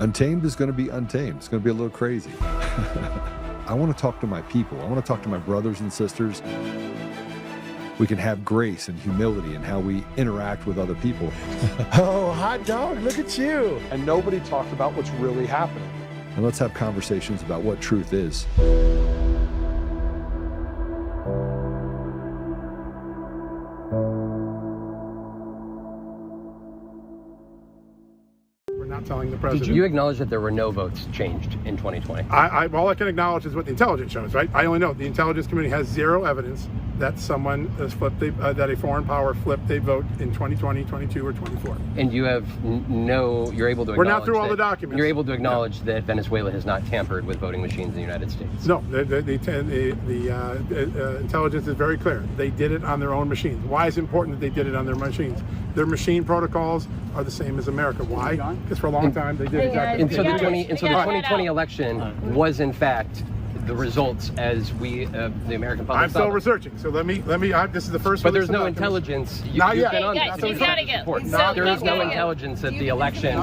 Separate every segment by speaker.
Speaker 1: Untamed is going to be untamed. It's going to be a little crazy. I want to talk to my people. I want to talk to my brothers and sisters. We can have grace and humility in how we interact with other people.
Speaker 2: Oh, hot dog, look at you.
Speaker 3: And nobody talked about what's really happening.
Speaker 1: And let's have conversations about what truth is.
Speaker 4: Telling the president.
Speaker 5: Did you acknowledge that there were no votes changed in 2020?
Speaker 4: All I can acknowledge is what the intelligence shows, right? I only know the intelligence community has zero evidence that someone has flipped, that a foreign power flipped a vote in 2020, 22, or 24.
Speaker 5: And you have you're able to acknowledge
Speaker 4: We're not through all the documents.
Speaker 5: You're able to acknowledge that Venezuela has not tampered with voting machines in the United States?
Speaker 4: No, the intelligence is very clear. They did it on their own machines. Why is it important that they did it on their machines? Their machine protocols are the same as America. Why? Because for a long time they did exactly.
Speaker 5: And so the 2020 election was in fact the results as we, the American public.
Speaker 4: I'm still researching, so let me. This is the first.
Speaker 5: But there's no intelligence.
Speaker 4: Not yet.
Speaker 5: He's got to go. There is no intelligence that the election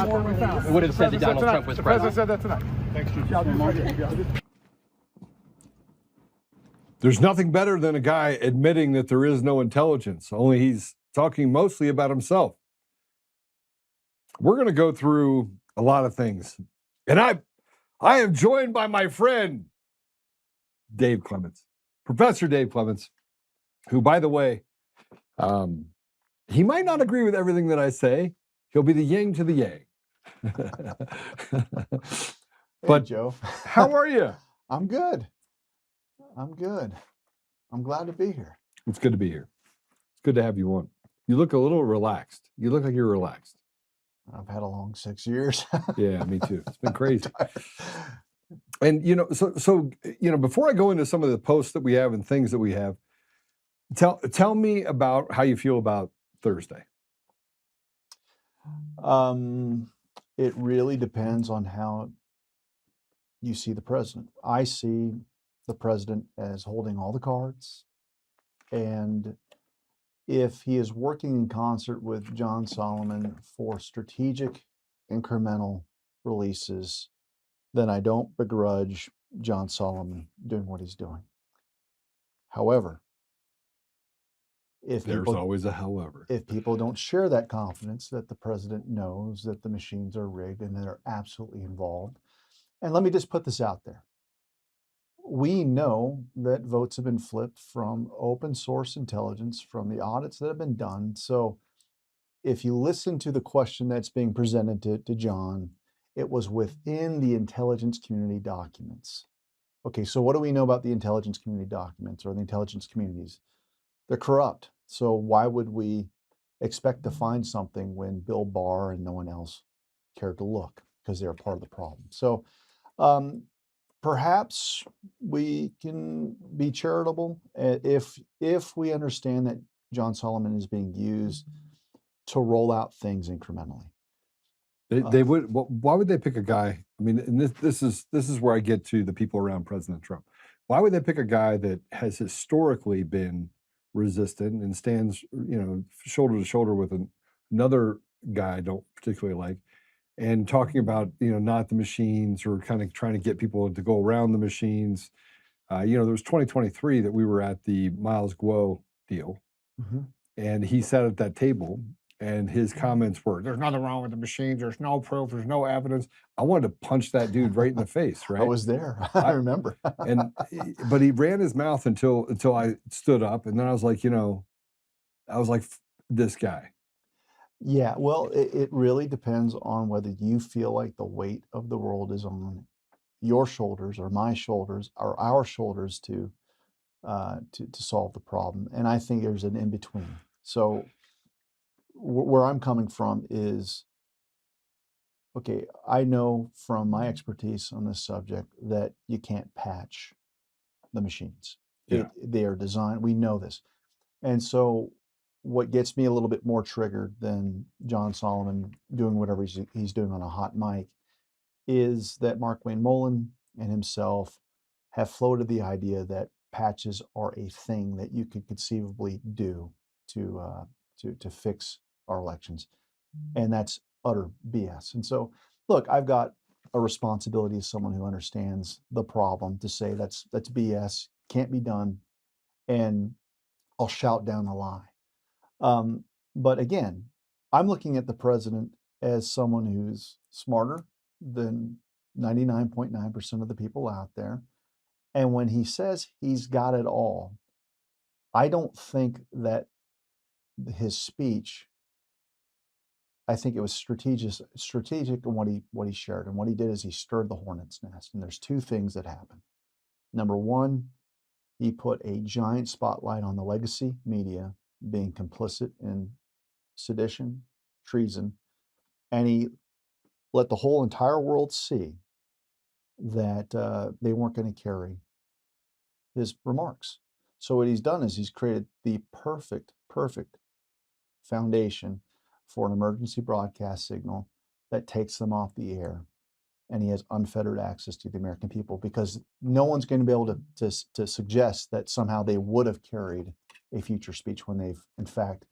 Speaker 5: would have said that Donald Trump was president.
Speaker 4: The president said that tonight. Thanks,
Speaker 1: There's nothing better than a guy admitting that there is no intelligence, only he's talking mostly about himself. We're going to go through a lot of things. And I am joined by my friend, Dave Clements, Professor Dave Clements, who, by the way, he might not agree with everything that I say. He'll be the yang to the yang.
Speaker 2: But hey, Joe,
Speaker 1: how are you?
Speaker 2: I'm good. I'm glad to be here.
Speaker 1: It's good to be here. It's good to have you on. You look a little relaxed. You look like you're relaxed.
Speaker 2: I've had a long 6 years.
Speaker 1: Yeah, me too. It's been crazy. And, so before I go into some of the posts that we have and things that we have, tell me about how you feel about Thursday.
Speaker 2: It really depends on how you see the president. I see the president as holding all the cards, and if he is working in concert with John Solomon for strategic incremental releases, then I don't begrudge John Solomon doing what he's doing. However,
Speaker 1: there's always a however.
Speaker 2: If people don't share that confidence that the president knows that the machines are rigged and they're absolutely involved, and let me just put this out there. We know that votes have been flipped from open source intelligence, from the audits that have been done. So if you listen to the question that's being presented to John, it was within the intelligence community documents. Okay, so what do we know about the intelligence community documents or the intelligence communities? They're corrupt. So why would we expect to find something when Bill Barr and no one else cared to look? Because they're part of the problem. So perhaps we can be charitable if we understand that John Solomon is being used to roll out things incrementally.
Speaker 1: They would. Why would they pick a guy? I mean, and this is where I get to the people around President Trump. Why would they pick a guy that has historically been resistant and stands, shoulder to shoulder with another guy I don't particularly like, and talking about, not the machines or kind of trying to get people to go around the machines. There was 2023 that we were at the Miles Guo deal, and he sat at that table, and his comments were, "There's nothing wrong with the machines. There's no proof. There's no evidence." I wanted to punch that dude right in the face. Right?
Speaker 2: I was there. I remember.
Speaker 1: But he ran his mouth until I stood up, and then I was like, this guy.
Speaker 2: Yeah, well, it really depends on whether you feel like the weight of the world is on your shoulders or my shoulders or our shoulders to solve the problem. And I think there's an in-between. So where I'm coming from is, okay, I know from my expertise on this subject that you can't patch the machines.
Speaker 1: Yeah.
Speaker 2: They are designed, we know this. And so what gets me a little bit more triggered than John Solomon doing whatever he's doing on a hot mic is that Mark Wayne Mullen and himself have floated the idea that patches are a thing that you could conceivably do to fix our elections, and that's utter BS. And so, look, I've got a responsibility as someone who understands the problem to say that's BS, can't be done, and I'll shout down the lie. But again, I'm looking at the president as someone who's smarter than 99.9% of the people out there. And when he says he's got it all, I don't think that his speech, I think it was strategic in what he shared. And what he did is he stirred the hornet's nest. And there's two things that happened. Number one, he put a giant spotlight on the legacy media being complicit in sedition, treason, and he let the whole entire world see that they weren't going to carry his remarks. So what he's done is he's created the perfect foundation for an emergency broadcast signal that takes them off the air, and he has unfettered access to the American people, because no one's going to be able to suggest that somehow they would have carried a future speech when they've in fact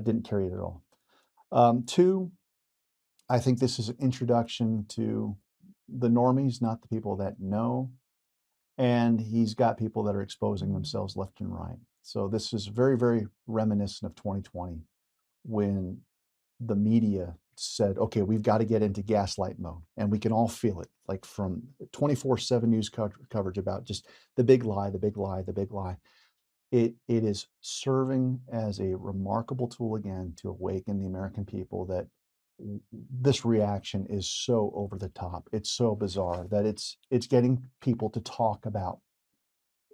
Speaker 2: didn't carry it at all. Two, I think this is an introduction to the normies, not the people that know. And he's got people that are exposing themselves left and right. So this is very reminiscent of 2020, when the media said, okay, we've got to get into gaslight mode. And we can all feel it, like from 24/7 news coverage about just the big lie, the big lie, the big lie. It is serving as a remarkable tool again to awaken the American people that this reaction is so over the top. It's so bizarre that it's getting people to talk about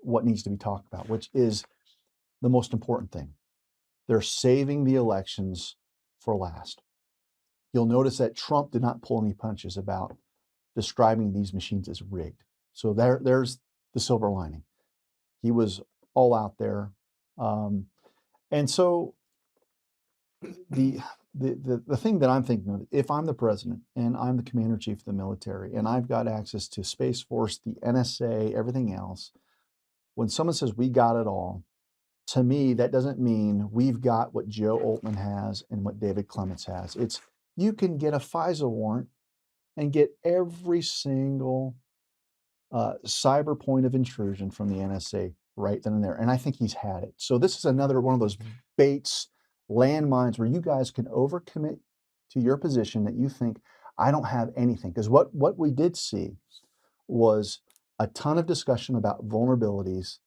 Speaker 2: what needs to be talked about, which is the most important thing. They're saving the elections for last. You'll notice that Trump did not pull any punches about describing these machines as rigged. So there's the silver lining. He was all out there. And so the thing that I'm thinking of, if I'm the president and I'm the commander-in-chief of the military and I've got access to Space Force, the NSA, everything else, when someone says we got it all, to me, that doesn't mean we've got what Joe Oltmann has and what David Clements has. It's you can get a FISA warrant and get every single cyber point of intrusion from the NSA right then and there. And I think he's had it. So this is another one of those baits, landmines, where you guys can overcommit to your position that you think, I don't have anything. Because what we did see was a ton of discussion about vulnerabilities,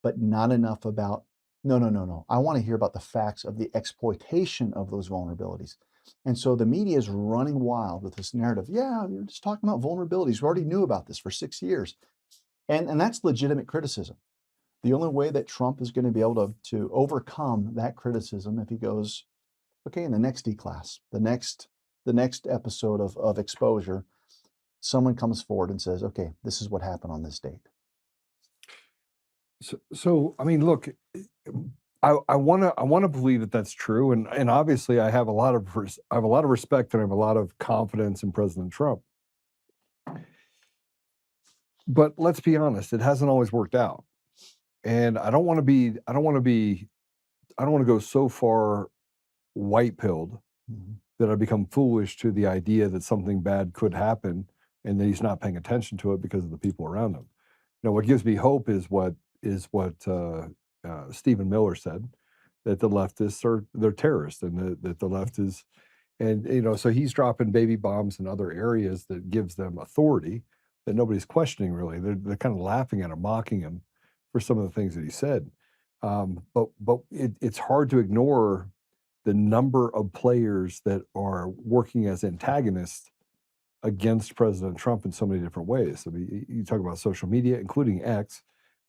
Speaker 2: but not enough about, no. I want to hear about the facts of the exploitation of those vulnerabilities. And so the media is running wild with this narrative. Yeah, you're just talking about vulnerabilities. We already knew about this for 6 years. And that's legitimate criticism. The only way that Trump is going to be able to overcome that criticism if he goes, okay, in the next D-class, the next episode of exposure, someone comes forward and says, okay, this is what happened on this date.
Speaker 1: So I mean, look, I want to believe that that's true, and obviously I have a lot of respect and I have a lot of confidence in President Trump. But let's be honest, it hasn't always worked out, and I don't want to go so far white-pilled that I become foolish to the idea that something bad could happen and that he's not paying attention to it because of the people around him. What gives me hope is what Stephen Miller said, that the leftists they're terrorists, and that the left is, and so he's dropping baby bombs in other areas that gives them authority that nobody's questioning really. They're kind of laughing at him, mocking him for some of the things that he said. But it's hard to ignore the number of players that are working as antagonists against President Trump in so many different ways. I mean, you talk about social media, including X,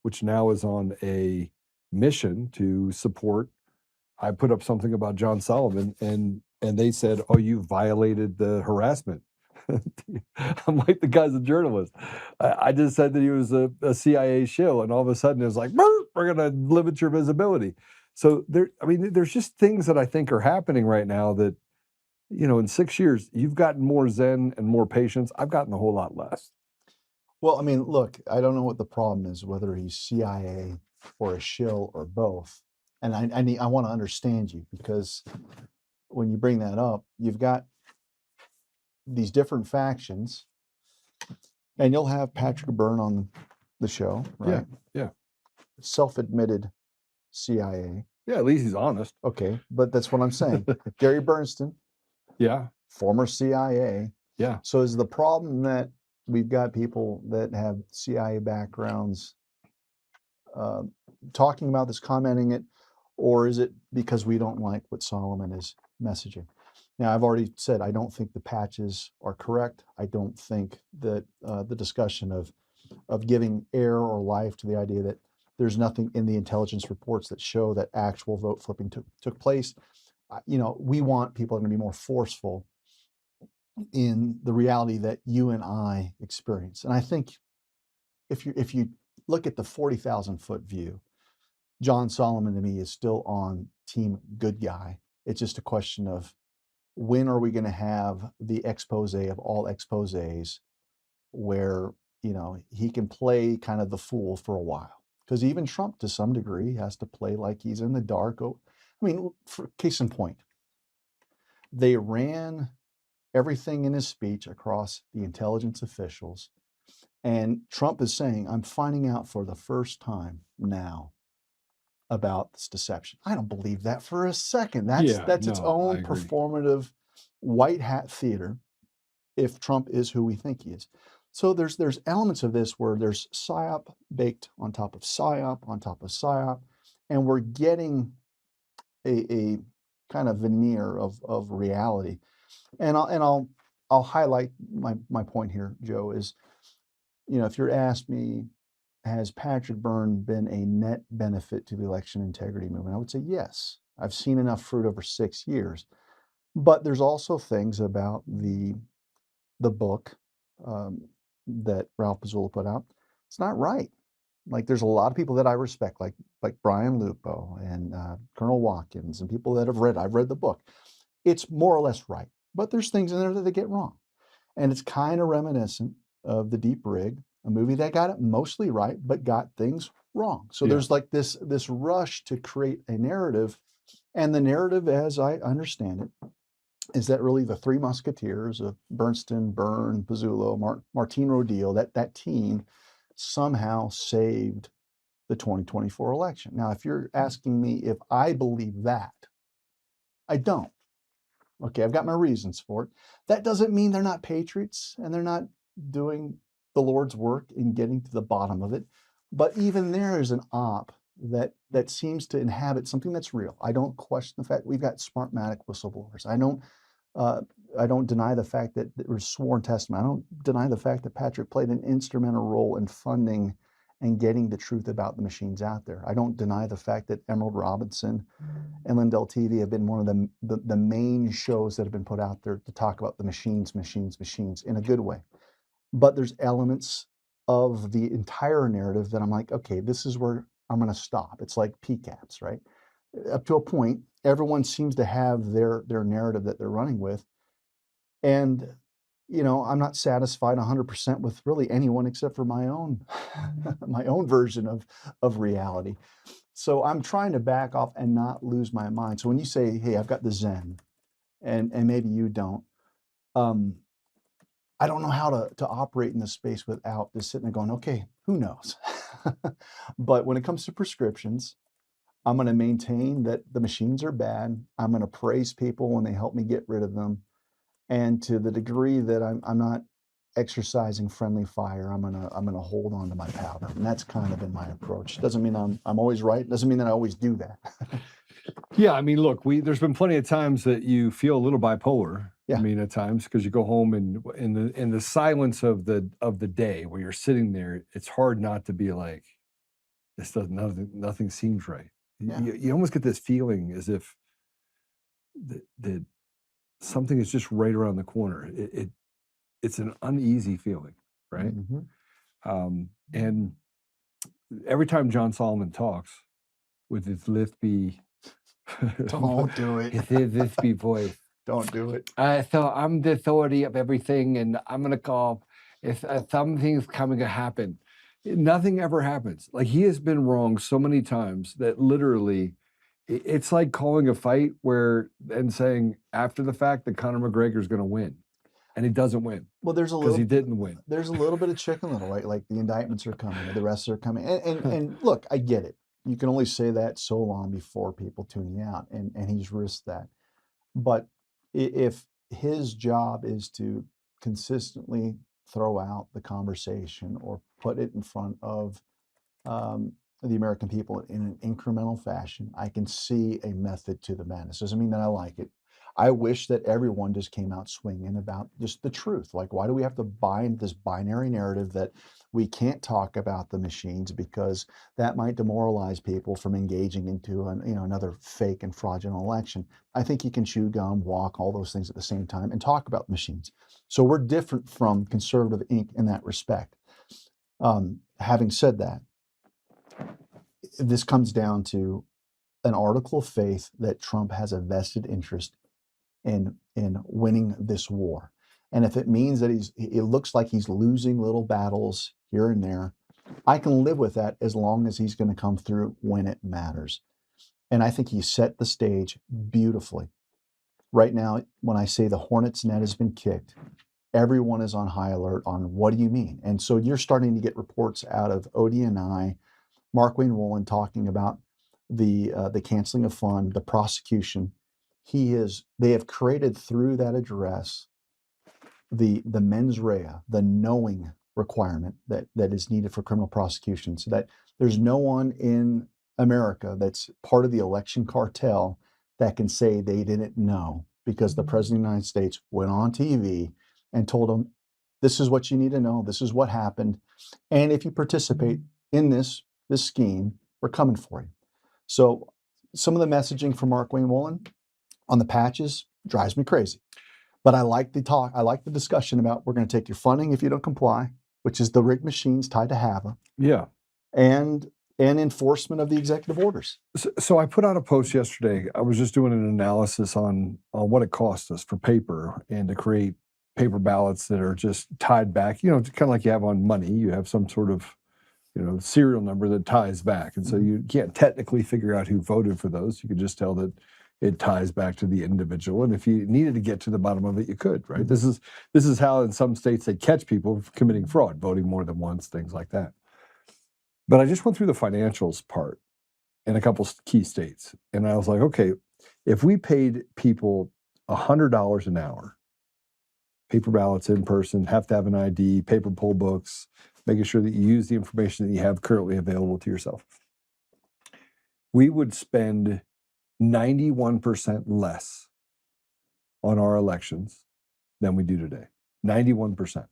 Speaker 1: which now is on a mission to support. I put up something about John Sullivan, and they said, "Oh, you violated the harassment." I'm like, the guy's a journalist. I just said that he was a CIA shill, and all of a sudden it was like, we're going to limit your visibility. So there's just things that I think are happening right now that, in 6 years, you've gotten more zen and more patience. I've gotten a whole lot less.
Speaker 2: Well, I mean, look, I don't know what the problem is, whether he's CIA or a shill or both. And I want to understand you, because when you bring that up, you've got these different factions, and you'll have Patrick Byrne on the show, right?
Speaker 1: Yeah.
Speaker 2: Self-admitted CIA.
Speaker 1: Yeah, at least he's honest.
Speaker 2: Okay, but that's what I'm saying. Gary Bernstein,
Speaker 1: Yeah.
Speaker 2: former CIA.
Speaker 1: Yeah.
Speaker 2: So is the problem that we've got people that have CIA backgrounds talking about this, commenting it, or is it because we don't like what Solomon is messaging? Now, I've already said I don't think the patches are correct. I don't think that the discussion of giving air or life to the idea that there's nothing in the intelligence reports that show that actual vote flipping took place. We want people to be more forceful in the reality that you and I experience. And I think if you look at the 40,000-foot view, John Solomon to me is still on team good guy. It's just a question of when are we going to have the expose of all exposés where, he can play kind of the fool for a while. Because even Trump, to some degree, has to play like he's in the dark. I mean, for case in point, they ran everything in his speech across the intelligence officials. And Trump is saying, I'm finding out for the first time now about this deception. I don't believe that for a second. That's its own performative white hat theater if Trump is who we think he is. So there's elements of this where there's PSYOP baked on top of PSYOP on top of PSYOP, and we're getting a kind of veneer of reality. And I'll highlight my point here, Joe, is, if you're asked me, has Patrick Byrne been a net benefit to the election integrity movement? I would say yes. I've seen enough fruit over 6 years. But there's also things about the book that Ralph Pizzula put out. It's not right. Like, there's a lot of people that I respect, like Brian Lupo and Colonel Watkins and people that I've read the book. It's more or less right. But there's things in there that they get wrong. And it's kind of reminiscent of The Deep Rig, a movie that got it mostly right, but got things wrong. So there's like this rush to create a narrative. And the narrative, as I understand it, is that really the Three Musketeers of Bernstein, Byrne, Pizzullo, Martine Rodil, that team somehow saved the 2024 election. Now, if you're asking me if I believe that, I don't. Okay, I've got my reasons for it. That doesn't mean they're not patriots and they're not doing the Lord's work in getting to the bottom of it. But even there is an op that seems to inhabit something that's real. I don't question the fact we've got Smartmatic whistleblowers. I don't deny the fact that there was sworn testimony. I don't deny the fact that Patrick played an instrumental role in funding and getting the truth about the machines out there. I don't deny the fact that Emerald Robinson and Lindell TV have been one of the main shows that have been put out there to talk about the machines in a good way. But there's elements of the entire narrative that I'm like, okay, this is where I'm going to stop. It's like PCAPs, right? Up to a point, everyone seems to have their narrative that they're running with. And, I'm not satisfied 100% with really anyone except for my own my own version of reality. So I'm trying to back off and not lose my mind. So when you say, hey, I've got the Zen, and maybe you don't, I don't know how to operate in this space without just sitting there going, okay, who knows? But when it comes to prescriptions, I'm going to maintain that the machines are bad. I'm going to praise people when they help me get rid of them. And to the degree that I'm not exercising friendly fire, I'm gonna hold on to my powder. And that's kind of been my approach. Doesn't mean I'm always right. Doesn't mean that I always do that.
Speaker 1: Yeah, I mean, look, there's been plenty of times that you feel a little bipolar.
Speaker 2: Yeah.
Speaker 1: I mean, at times, because you go home and in the silence of the day where you're sitting there, it's hard not to be like, nothing seems right.
Speaker 2: Yeah.
Speaker 1: You almost get this feeling as if that something is just right around the corner. It's an uneasy feeling, right?
Speaker 2: Mm-hmm.
Speaker 1: And every time John Solomon talks with his lispy,
Speaker 2: Don't do it.
Speaker 1: his lispy voice.
Speaker 2: Don't do it.
Speaker 1: So I'm the authority of everything, and I'm gonna call if something's coming to happen. Nothing ever happens. Like, he has been wrong so many times that literally, it's like calling a fight and saying after the fact that Conor McGregor's going to win. and he doesn't win
Speaker 2: Well, there's a
Speaker 1: because he
Speaker 2: little
Speaker 1: didn't win.
Speaker 2: there's a little bit of Chicken Little, right? Like the indictments are coming, the arrests are coming, and look, I get it. You can only say that so long before people tune you out, and he's risked that. But if his job is to consistently throw out the conversation or put it in front of the American people in an incremental fashion, I can see a method to the madness. Doesn't mean that I like it. I wish that everyone just came out swinging about just the truth. Like, why do we have to buy into this binary narrative that we can't talk about the machines because that might demoralize people from engaging into another fake and fraudulent election? I think you can chew gum, walk, all those things at the same time, and talk about machines. So we're different from conservative Inc. in that respect. Having said that, this comes down to an article of faith that Trump has a vested interest in winning this war. And if it means that it looks like he's losing little battles here and there, I can live with that as long as he's going to come through when it matters. And I think he set the stage beautifully. Right now, when I say the hornet's net has been kicked, everyone is on high alert on what do you mean? And so you're starting to get reports out of ODNI, Mark Wayne Wolin talking about the canceling of fund, the prosecution. They have created through that address the mens rea, the knowing requirement that is needed for criminal prosecution, so that there's no one in America that's part of the election cartel that can say they didn't know because the president of the United States went on TV and told them, this is what you need to know, this is what happened, and if you participate in this scheme, we're coming for you. So some of the messaging from Mark Wayne Wolin on the patches drives me crazy. But I like the talk. I like the discussion about we're going to take your funding if you don't comply, which is the rigged machines tied to HAVA.
Speaker 1: Yeah.
Speaker 2: And enforcement of the executive orders.
Speaker 1: So I put out a post yesterday. I was just doing an analysis on what it costs us for paper and to create paper ballots that are just tied back, kind of like you have on money. You have some sort of serial number that ties back. And so you can't technically figure out who voted for those. You could just tell that it ties back to the individual. And if you needed to get to the bottom of it, you could, right? This is how in some states they catch people committing fraud, voting more than once, things like that. But I just went through the financials part in a couple key states. And I was like, okay, if we paid people $100 an hour, paper ballots in person, have to have an ID, paper poll books, making sure that you use the information that you have currently available to yourself, we would spend 91% less on our elections than we do today. 91%.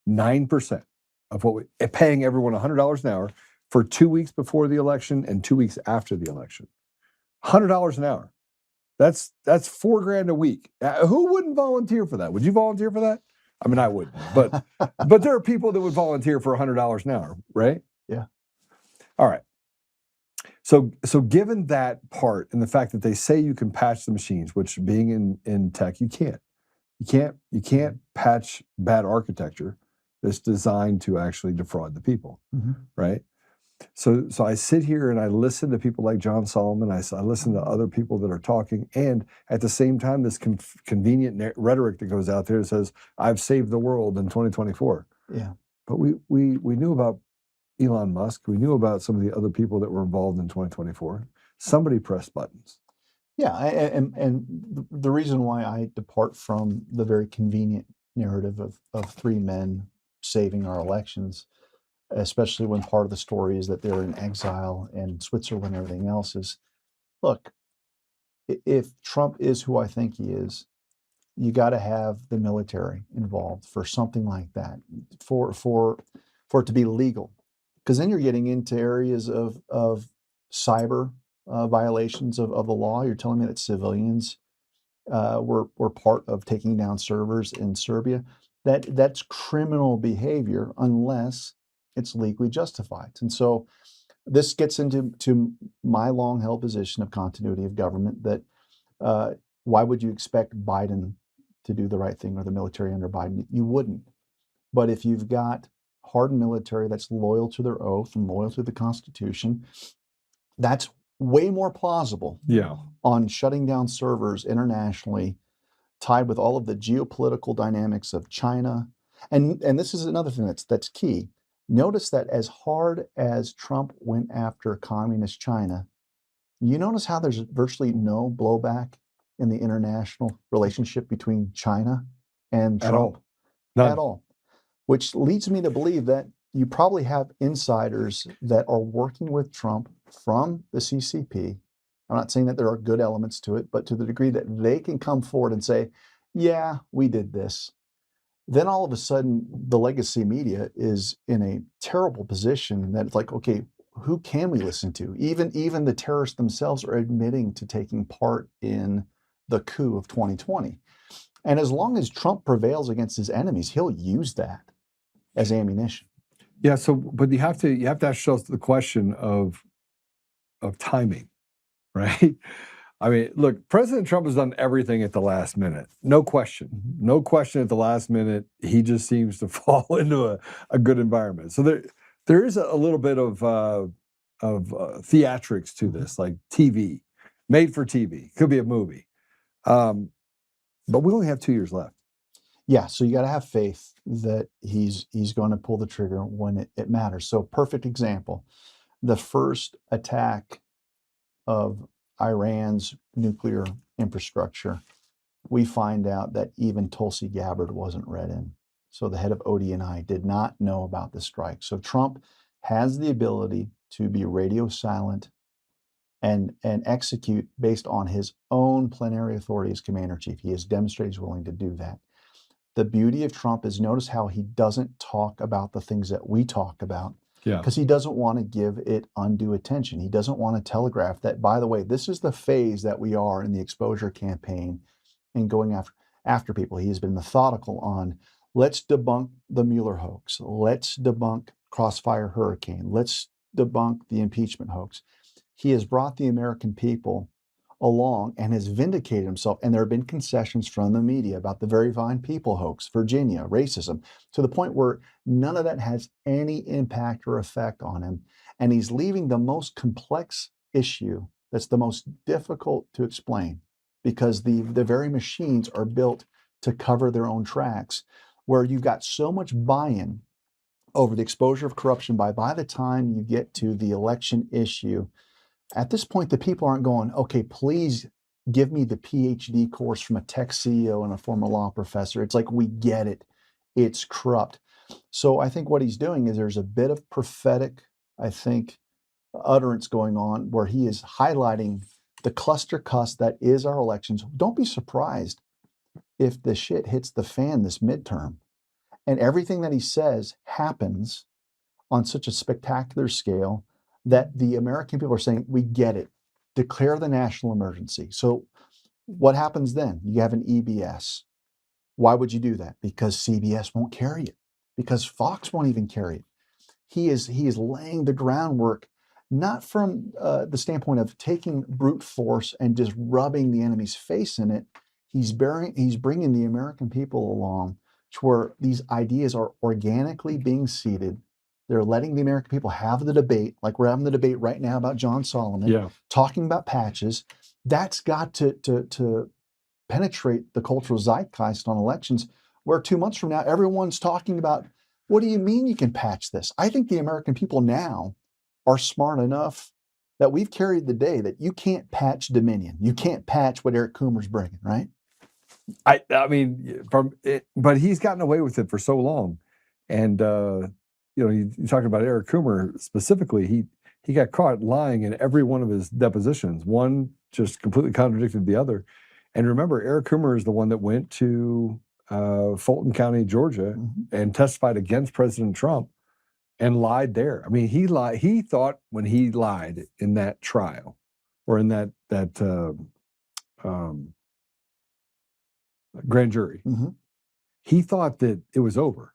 Speaker 1: 9% of what paying everyone $100 an hour for 2 weeks before the election and 2 weeks after the election. $100 an hour. That's $4,000 a week. Who wouldn't volunteer for that? Would you volunteer for that? I mean, I wouldn't, but there are people that would volunteer for $100 an hour, right?
Speaker 2: Yeah.
Speaker 1: All right. So given that part and the fact that they say you can patch the machines, which being in tech, you can't. You can't patch bad architecture that's designed to actually defraud the people, right? So I sit here and I listen to people like John Solomon. I listen to other people that are talking, and at the same time, this convenient rhetoric that goes out there that says, "I've saved the world in 2024."
Speaker 2: Yeah.
Speaker 1: But we knew about Elon Musk. We knew about some of the other people that were involved in 2024. Somebody pressed buttons.
Speaker 2: Yeah, and the reason why I depart from the very convenient narrative of three men saving our elections, especially when part of the story is that they're in exile in Switzerland and everything else, is, look, if Trump is who I think he is, you got to have the military involved for something like that, for it to be legal, because then you're getting into areas of cyber violations of the law. You're telling me that civilians were part of taking down servers in Serbia. That's criminal behavior unless it's legally justified. And so this gets into my long-held position of continuity of government, that why would you expect Biden to do the right thing or the military under Biden? You wouldn't. But if you've got hardened military that's loyal to their oath and loyal to the Constitution, that's way more plausible
Speaker 1: Yeah.
Speaker 2: on shutting down servers internationally tied with all of the geopolitical dynamics of China. And this is another thing that's key. Notice that as hard as Trump went after communist China, you notice how there's virtually no blowback in the international relationship between China and Trump
Speaker 1: At all. None.
Speaker 2: at all, which leads me to believe that you probably have insiders that are working with Trump from the CCP. I'm not saying that there are good elements to it, but to the degree that they can come forward and say, yeah, we did this. Then all of a sudden, the legacy media is in a terrible position that it's like, okay, who can we listen to? Even the terrorists themselves are admitting to taking part in the coup of 2020. And as long as Trump prevails against his enemies, he'll use that as ammunition.
Speaker 1: Yeah. So, but you have to ask yourself the question of timing, right? I mean, look, President Trump has done everything at the last minute. No question. No question at the last minute. He just seems to fall into a good environment. So there is a little bit of theatrics to this, like TV, made for TV. Could be a movie. But we only have 2 years left.
Speaker 2: Yeah, so you got to have faith that he's going to pull the trigger when it matters. So perfect example, the first attack of Iran's nuclear infrastructure, we find out that even Tulsi Gabbard wasn't read in. So the head of ODNI did not know about the strike. So Trump has the ability to be radio silent and execute based on his own plenary authority as commander-in-chief. He has demonstrated he's willing to do that. The beauty of Trump is notice how he doesn't talk about the things that we talk about.
Speaker 1: Yeah.
Speaker 2: Because he doesn't want to give it undue attention. He doesn't want to telegraph that, by the way, this is the phase that we are in the exposure campaign and going after people. He has been methodical on, let's debunk the Mueller hoax. Let's debunk Crossfire Hurricane. Let's debunk the impeachment hoax. He has brought the American people along and has vindicated himself. And there have been concessions from the media about the Very Fine People hoax, Virginia, racism, to the point where none of that has any impact or effect on him. And he's leaving the most complex issue that's the most difficult to explain because the very machines are built to cover their own tracks, where you've got so much buy-in over the exposure of corruption by the time you get to the election issue. At this point, the people aren't going, okay, please give me the PhD course from a tech CEO and a former law professor. It's like, we get it. It's corrupt. So I think what he's doing is there's a bit of prophetic, I think, utterance going on where he is highlighting the cluster cuss that is our elections. Don't be surprised if the shit hits the fan this midterm and everything that he says happens on such a spectacular scale that the American people are saying, we get it, declare the national emergency. So what happens then? You have an EBS. Why would you do that? Because CBS won't carry it, because Fox won't even carry it. He is laying the groundwork, not from the standpoint of taking brute force and just rubbing the enemy's face in it. He's bringing the American people along to where these ideas are organically being seeded. They're letting the American people have the debate, like we're having the debate right now about John Solomon, talking about patches. That's got to penetrate the cultural zeitgeist on elections, where 2 months from now, everyone's talking about, what do you mean you can patch this? I think the American people now are smart enough that we've carried the day that you can't patch Dominion. You can't patch what Eric Coomer's bringing, right?
Speaker 1: I mean, but he's gotten away with it for so long. And, you're talking about Eric Coomer specifically. He got caught lying in every one of his depositions. One just completely contradicted the other. And remember, Eric Coomer is the one that went to Fulton County, Georgia, and testified against President Trump and lied there. I mean, he lied. He thought when he lied in that trial or in that grand jury, he thought that it was over.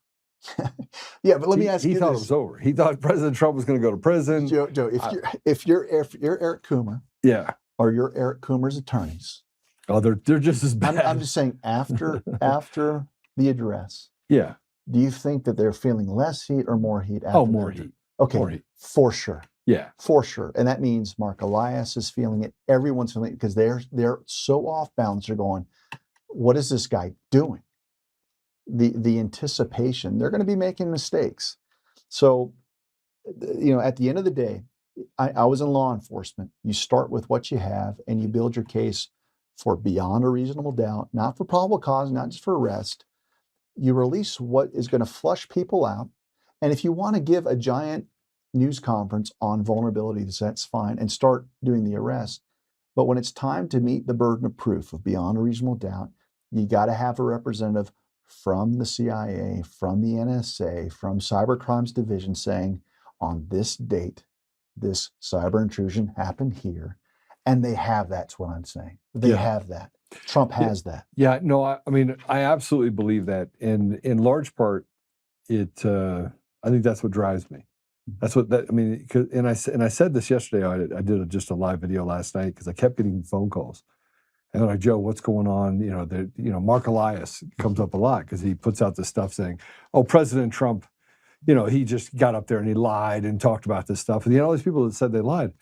Speaker 2: Yeah, but let me ask you
Speaker 1: this. He thought it was over. He thought President Trump was going to go to prison.
Speaker 2: Joe, if you're Eric Coomer, or you're Eric Coomer's attorneys,
Speaker 1: oh, they're just as bad.
Speaker 2: I'm just saying, after the address,
Speaker 1: do
Speaker 2: you think that they're feeling less heat or more heat?
Speaker 1: More heat.
Speaker 2: Okay,
Speaker 1: more heat.
Speaker 2: For sure.
Speaker 1: Yeah,
Speaker 2: for sure. And that means Mark Elias is feeling it. Everyone's feeling it because they're so off balance. They're going, what is this guy doing? The anticipation, they're going to be making mistakes. So, at the end of the day, I was in law enforcement. You start with what you have and you build your case for beyond a reasonable doubt, not for probable cause, not just for arrest. You release what is going to flush people out. And if you want to give a giant news conference on vulnerabilities, that's fine, and start doing the arrest. But when it's time to meet the burden of proof of beyond a reasonable doubt, you got to have a representative from the CIA, from the NSA, from Cyber Crimes Division saying, on this date, this cyber intrusion happened here. And they have that's what I'm saying. They have that. Trump has that.
Speaker 1: Yeah, no, I mean, I absolutely believe that. And in large part, I think that's what drives me. That's what I mean. And I said this yesterday. I did just a live video last night because I kept getting phone calls. And they're like, Joe, what's going on? Mark Elias comes up a lot because he puts out this stuff saying, oh, President Trump, he just got up there and he lied and talked about this stuff. And all these people that said they lied.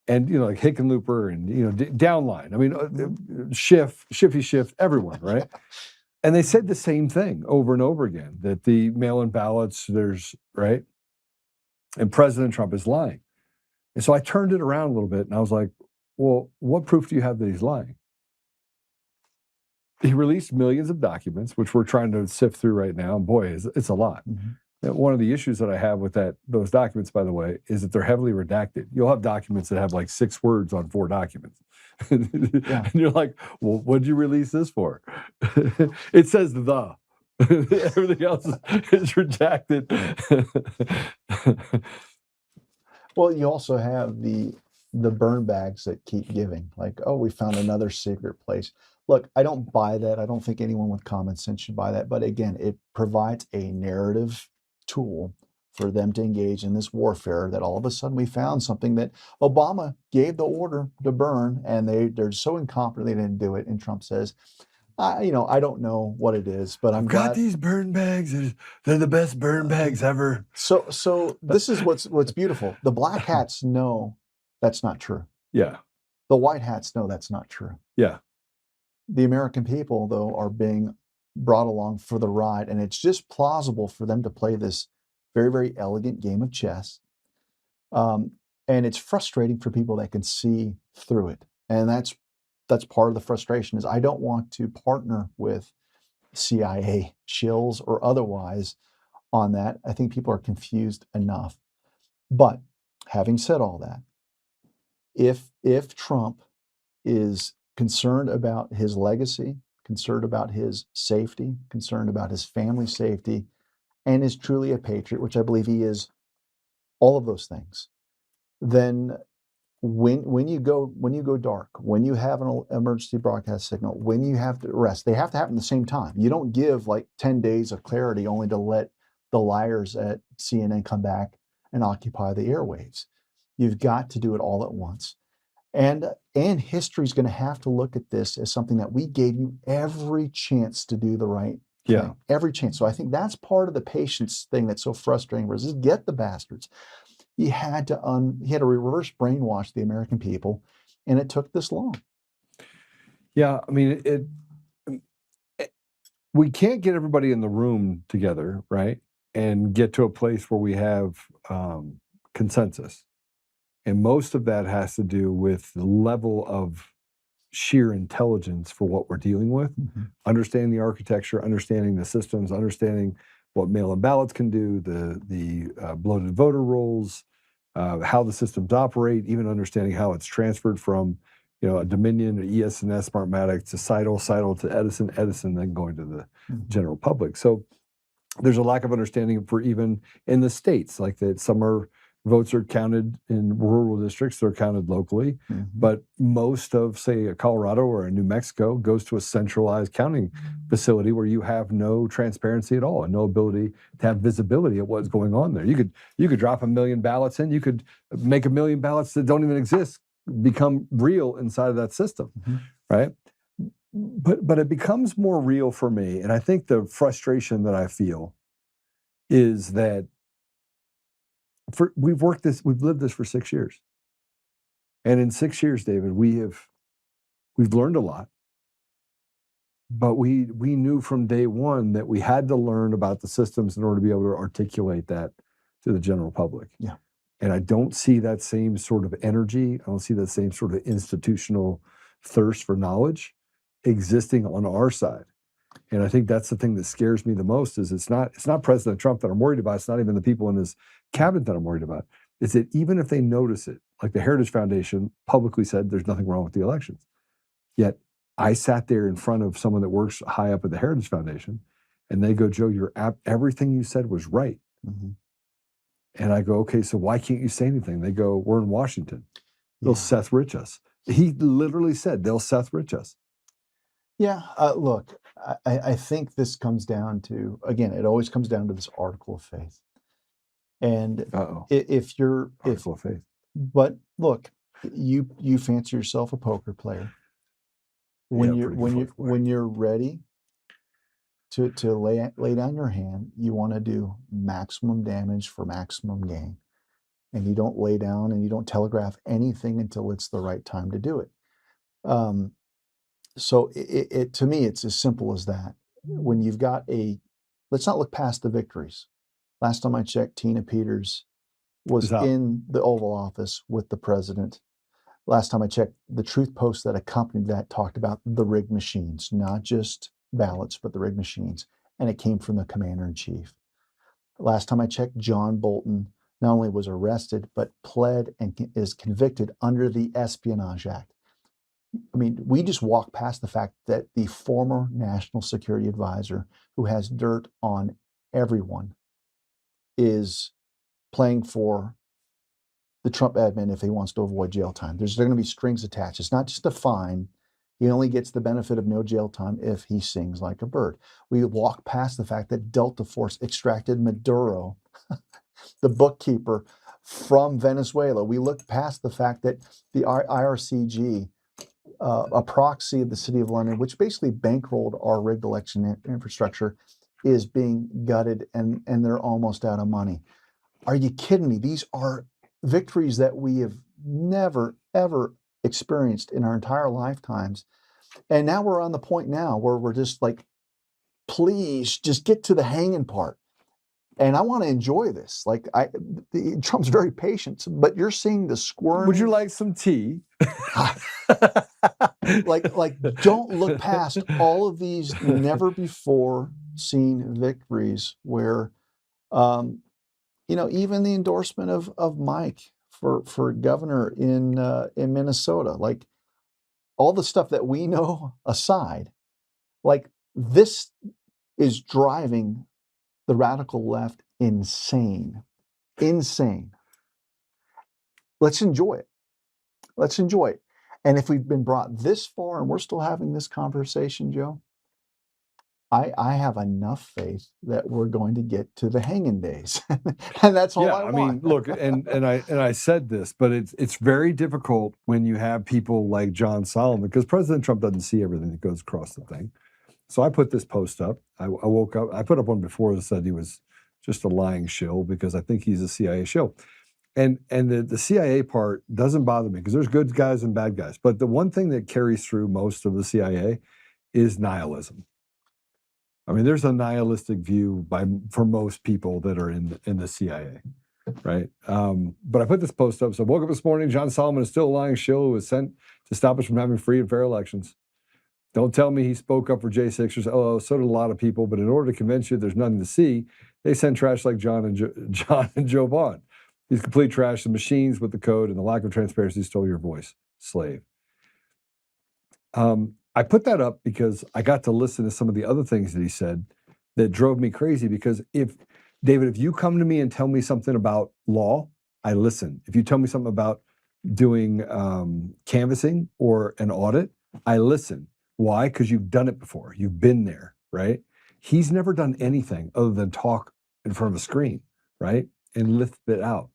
Speaker 1: And, like Hickenlooper and, Downline. I mean, Schiff, everyone, right? And they said the same thing over and over again, that the mail-in ballots, right? And President Trump is lying. And so I turned it around a little bit and I was like, well, what proof do you have that he's lying? He released millions of documents, which we're trying to sift through right now. And boy, it's a lot. Mm-hmm. One of the issues that I have with those documents, by the way, is that they're heavily redacted. You'll have documents that have like 6 words on 4 documents. And you're like, well, what'd you release this for? It says the. Everything else is redacted.
Speaker 2: Well, you also have the burn bags that keep giving. Like, oh, we found another secret place. Look, I don't buy that. I don't think anyone with common sense should buy that. But again, it provides a narrative tool for them to engage in this warfare that all of a sudden we found something that Obama gave the order to burn, and they're so incompetent they didn't do it. And Trump says, I don't know what it is, but I've got
Speaker 1: these burn bags. They're the best burn bags ever.
Speaker 2: So this is what's beautiful. The black hats know that's not true.
Speaker 1: Yeah.
Speaker 2: The white hats know that's not true.
Speaker 1: Yeah.
Speaker 2: The American people, though, are being brought along for the ride, and it's just plausible for them to play this very, very elegant game of chess. And it's frustrating for people that can see through it. And that's part of the frustration is I don't want to partner with CIA shills or otherwise on that. I think people are confused enough. But having said all that, if Trump is concerned about his legacy, concerned about his safety, concerned about his family's safety, and is truly a patriot, which I believe he is, all of those things, then when you go dark, when you have an emergency broadcast signal, when you have to arrest, they have to happen at the same time. You don't give like 10 days of clarity only to let the liars at CNN come back and occupy the airwaves. You've got to do it all at once. And history's going to have to look at this as something that we gave you every chance to do the right thing. Every chance. So I think that's part of the patience thing that's so frustrating, was just get the bastards. He had to reverse brainwash the American people, and it took this long.
Speaker 1: Yeah, I mean, we can't get everybody in the room together, right, and get to a place where we have consensus. And most of that has to do with the level of sheer intelligence for what we're dealing with, understanding the architecture, understanding the systems, understanding what mail-in ballots can do, the bloated voter rolls, how the systems operate, even understanding how it's transferred from a Dominion or ES&S Smartmatic to Seidel to Edison, then going to the general public. So there's a lack of understanding for even in the states, like that some votes are counted in rural districts, they're counted locally, but most of, say, a Colorado or a New Mexico goes to a centralized counting facility where you have no transparency at all and no ability to have visibility at what's going on there. You could drop 1 million ballots in, you could make 1 million ballots that don't even exist become real inside of that system, right? But it becomes more real for me, and I think the frustration that I feel is that we've lived this for 6 years. And in 6 years, David, we've learned a lot. But we knew from day one that we had to learn about the systems in order to be able to articulate that to the general public.
Speaker 2: Yeah.
Speaker 1: And I don't see that same sort of energy. I don't see that same sort of institutional thirst for knowledge existing on our side. And I think that's the thing that scares me the most is it's not President Trump that I'm worried about. It's not even the people in his cabinet that I'm worried about. It's that even if they notice it, like the Heritage Foundation publicly said there's nothing wrong with the elections. Yet I sat there in front of someone that works high up at the Heritage Foundation and they go, Joe, everything you said was right.
Speaker 2: Mm-hmm.
Speaker 1: And I go, okay, so why can't you say anything? They go, we're in Washington. They'll
Speaker 2: Yeah.
Speaker 1: Seth Rich us. He literally said they'll Seth Rich us.
Speaker 2: Yeah, look, I think this comes down to, again, it always comes down to this article of faith. And if you're,
Speaker 1: Article of faith.
Speaker 2: but look, you fancy yourself a poker player. When
Speaker 1: Yeah,
Speaker 2: you're
Speaker 1: pretty good poker player.
Speaker 2: when you're ready to lay down your hand, you want to do maximum damage for maximum gain, and you don't lay down and you don't telegraph anything until it's the right time to do it. So it to me, it's as simple as that. When you've got let's not look past the victories. Last time I checked, Tina Peters was
Speaker 1: Is out.
Speaker 2: in the Oval Office with the president. Last time I checked, the truth post that accompanied that talked about the rigged machines, not just ballots, but the rigged machines. And it came from the commander-in-chief. Last time I checked, John Bolton not only was arrested, but pled and is convicted under the Espionage Act. I mean, we just walk past the fact that the former national security advisor who has dirt on everyone is playing for the Trump admin if he wants to avoid jail time. There's going to be strings attached. It's not just a fine. He only gets the benefit of no jail time if he sings like a bird. We walk past the fact that Delta Force extracted Maduro, the bookkeeper, from Venezuela. We look past the fact that the IRCG, a proxy of the City of London, which basically bankrolled our rigged election infrastructure, is being gutted and they're almost out of money. Are you kidding me? These are victories that we have never, ever experienced in our entire lifetimes. And now we're on the point now where we're just like, please just get to the hanging part. And I want to enjoy this. Like Trump's very patient, but you're seeing the squirm.
Speaker 1: Would you like some tea?
Speaker 2: like don't look past all of these never before seen victories where even the endorsement of Mike for governor in Minnesota, like all the stuff that we know aside, like this is driving the radical left insane. Let's enjoy it. And if we've been brought this far and we're still having this conversation, Joe, I have enough faith that we're going to get to the hanging days. And that's all I want.
Speaker 1: I mean, look, and I said this, but it's very difficult when you have people like John Solomon, because President Trump doesn't see everything that goes across the thing. So I put this post up. I woke up, I put up one before that said he was just a lying shill because I think he's a CIA shill. And the CIA part doesn't bother me because there's good guys and bad guys. But the one thing that carries through most of the CIA is nihilism. I mean, there's a nihilistic view for most people that are in the CIA, right? But I put this post up. So I woke up this morning, John Solomon is still a lying shill who was sent to stop us from having free and fair elections. Don't tell me he spoke up for J6ers. Oh, so did a lot of people. But in order to convince you there's nothing to see, they send trash like John and Joe Vaughn. These complete trash, the machines with the code and the lack of transparency stole your voice, slave. I put that up because I got to listen to some of the other things that he said that drove me crazy. Because if you come to me and tell me something about law, I listen. If you tell me something about doing canvassing or an audit, I listen. Why? Because you've done it before. You've been there, right? He's never done anything other than talk in front of a screen, right? And lift it out.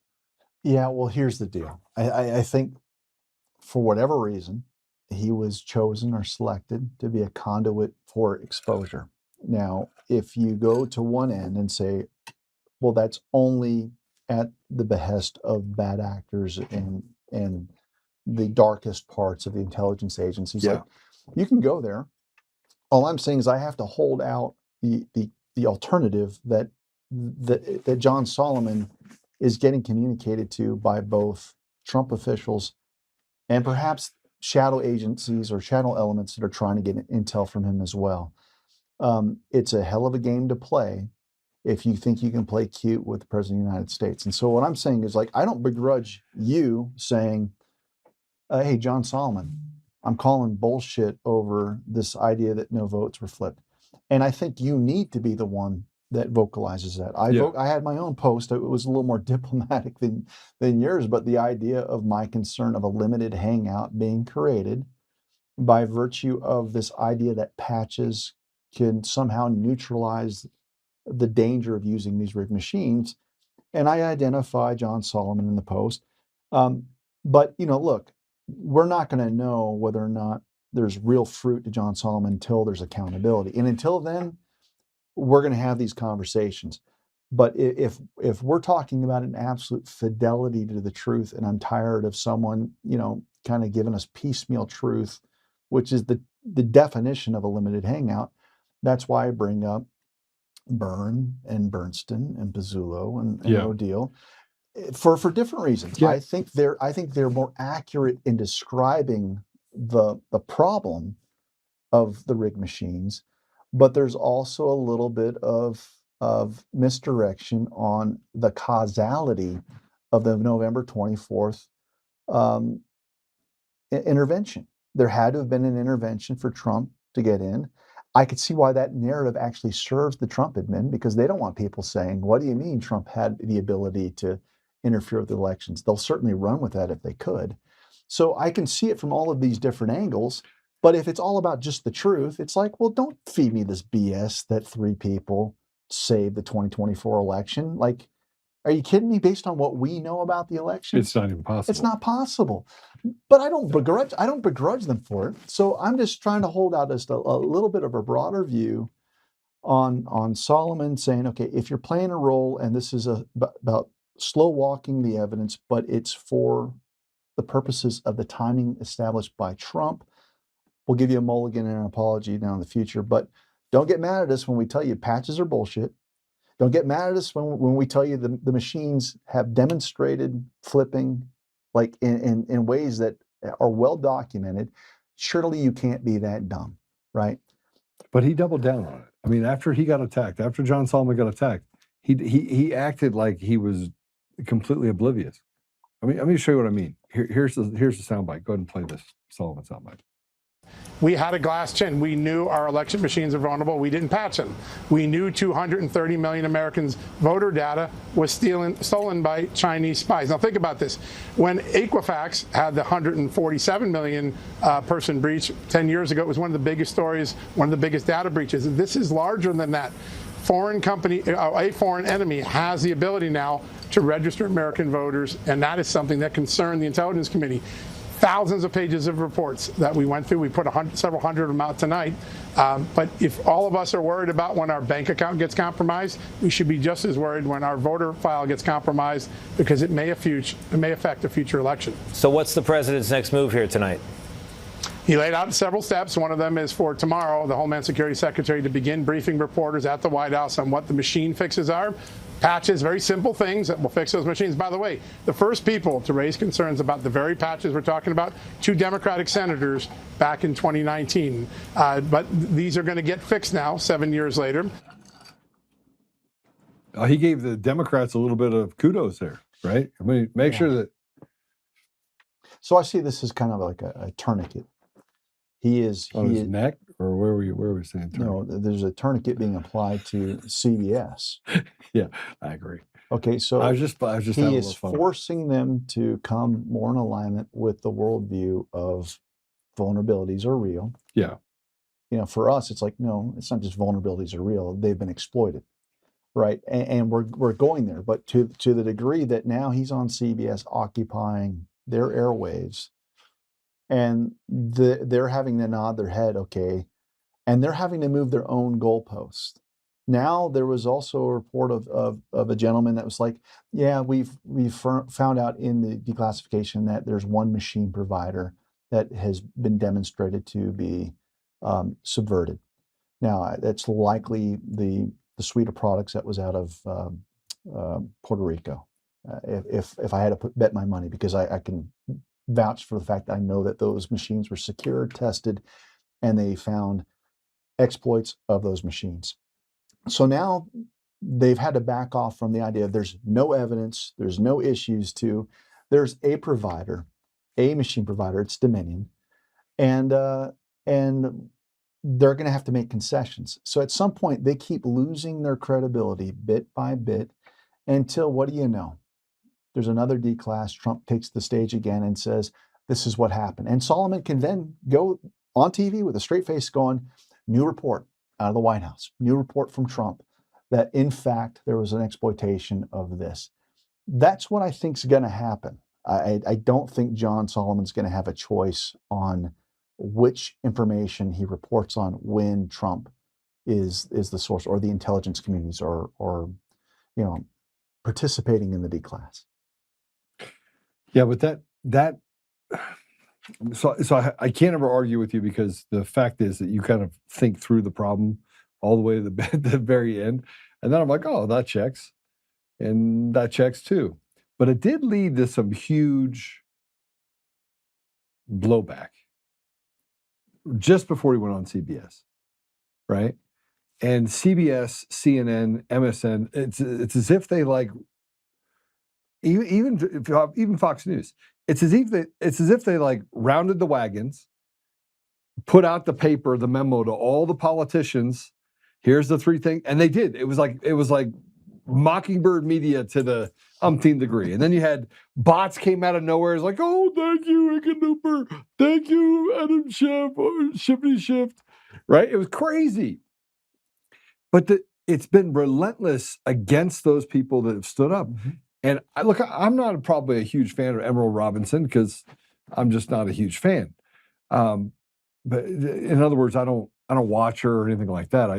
Speaker 2: Yeah, well, here's the deal. I think for whatever reason, he was chosen or selected to be a conduit for exposure. Now, if you go to one end and say, well, that's only at the behest of bad actors and the darkest parts of the intelligence agencies, like, you can go there, All I'm saying is I have to hold out the alternative that John Solomon is getting communicated to by both Trump officials and perhaps shadow agencies or shadow elements that are trying to get intel from him as well. It's a hell of a game to play if you think you can play cute with the President of the United States. And so what I'm saying is, like, I don't begrudge you saying, hey, John Solomon, I'm calling bullshit over this idea that no votes were flipped. And I think you need to be the one that vocalizes that. I had my own post. It was a little more diplomatic than yours, but the idea of my concern of a limited hangout being created by virtue of this idea that patches can somehow neutralize the danger of using these rigged machines. And I identify John Solomon in the post. But, look, we're not going to know whether or not there's real fruit to John Solomon until there's accountability. And until then, we're going to have these conversations. But if we're talking about an absolute fidelity to the truth, and I'm tired of someone, kind of giving us piecemeal truth, which is the definition of a limited hangout, that's why I bring up Byrne and Bernstein and Pizzullo and O'Deal for different reasons.
Speaker 1: Yeah.
Speaker 2: I think they're more accurate in describing the problem of the rigged machines, but there's also a little bit of misdirection on the causality of the November 24th intervention. There had to have been an intervention for Trump to get in. I could see why that narrative actually serves the Trump admin, because they don't want people saying, what do you mean Trump had the ability to interfere with the elections? They'll certainly run with that if they could. So I can see it from all of these different angles. But if it's all about just the truth, it's like, well, don't feed me this BS that 3 people saved the 2024 election. Like, are you kidding me? Based on what we know about the election,
Speaker 1: It's not even possible.
Speaker 2: it's not possible. But I don't begrudge them for it. So I'm just trying to hold out just a little bit of a broader view on Solomon, saying, okay, if you're playing a role and this is about slow walking the evidence, but it's for the purposes of the timing established by Trump, we'll give you a mulligan and an apology now in the future. But don't get mad at us when we tell you patches are bullshit. Don't get mad at us when we tell you the machines have demonstrated flipping, like in ways that are well documented. Surely you can't be that dumb, right?
Speaker 1: But he doubled down on it. I mean, after he got attacked, after John Solomon got attacked, he acted like he was completely oblivious. I mean, let me show you what I mean. Here's the soundbite. Go ahead and play this Solomon soundbite.
Speaker 4: We had a glass chin. We knew our election machines are vulnerable. We didn't patch them. We knew 230 million Americans' voter data was stolen by Chinese spies. Now think about this. When Equifax had the 147 million person breach 10 years ago, it was one of the biggest stories, one of the biggest data breaches. This is larger than that. A foreign enemy has the ability now to register American voters, and that is something that concerned the Intelligence Committee. Thousands of pages of reports that we went through. We put several hundred of them out tonight. But if all of us are worried about when our bank account gets compromised, we should be just as worried when our voter file gets compromised, because it may affect a future election.
Speaker 6: So what's the president's next move here tonight?
Speaker 4: He laid out several steps. One of them is for tomorrow, the Homeland Security Secretary to begin briefing reporters at the White House on what the machine fixes are. Patches, very simple things that will fix those machines. By the way, the first people to raise concerns about the very patches we're talking about, 2 Democratic senators back in 2019. But these are going to get fixed now, 7 years later.
Speaker 1: He gave the Democrats a little bit of kudos there, right? I mean, make sure that.
Speaker 2: So I see this as kind of like a tourniquet.
Speaker 1: His neck, or where were we saying?
Speaker 2: No, there's a tourniquet being applied to CBS.
Speaker 1: Yeah, I agree.
Speaker 2: Okay, so
Speaker 1: I was just
Speaker 2: he is forcing them to come more in alignment with the worldview of vulnerabilities are real.
Speaker 1: Yeah.
Speaker 2: For us, it's like, no, it's not just vulnerabilities are real. They've been exploited, right? And we're going there. But to the degree that now he's on CBS occupying their airwaves, and they're having to nod their head, okay, and they're having to move their own goalpost. Now there was also a report of a gentleman that was like, yeah, we've found out in the declassification that there's one machine provider that has been demonstrated to be subverted. Now, it's likely the suite of products that was out of Puerto Rico. If I had to bet my money, because I can vouch for the fact that I know that those machines were secure, tested, and they found exploits of those machines. So now they've had to back off from the idea of there's no evidence, there's no issues to, there's a provider, a machine provider, it's Dominion, and they're going to have to make concessions. So at some point they keep losing their credibility bit by bit until, what do you know? There's another D-class. Trump takes the stage again and says, this is what happened. And Solomon can then go on TV with a straight face going, new report out of the White House, new report from Trump, that in fact there was an exploitation of this. That's what I think is going to happen. I don't think John Solomon's going to have a choice on which information he reports on when Trump is the source, or the intelligence communities or participating in the D-class.
Speaker 1: Yeah, but so I can't ever argue with you, because the fact is that you kind of think through the problem all the way to the very end, and then I'm like, oh, that checks, and that checks too. But it did lead to some huge blowback just before he went on CBS, right? And CBS, CNN, MSN, it's as if they like, even Fox News, it's as if they like rounded the wagons, put out the paper, the memo to all the politicians. Here's the three things, and they did. It was like Mockingbird media to the umpteenth degree. And then you had bots came out of nowhere. It's like, oh, thank you, Hickenlooper. Thank you, Adam Schiff, or Shippy Shift. Right? It was crazy. But it's been relentless against those people that have stood up. Mm-hmm. And I'm not probably a huge fan of Emerald Robinson, because I'm just not a huge fan. But in other words, I don't watch her or anything like that.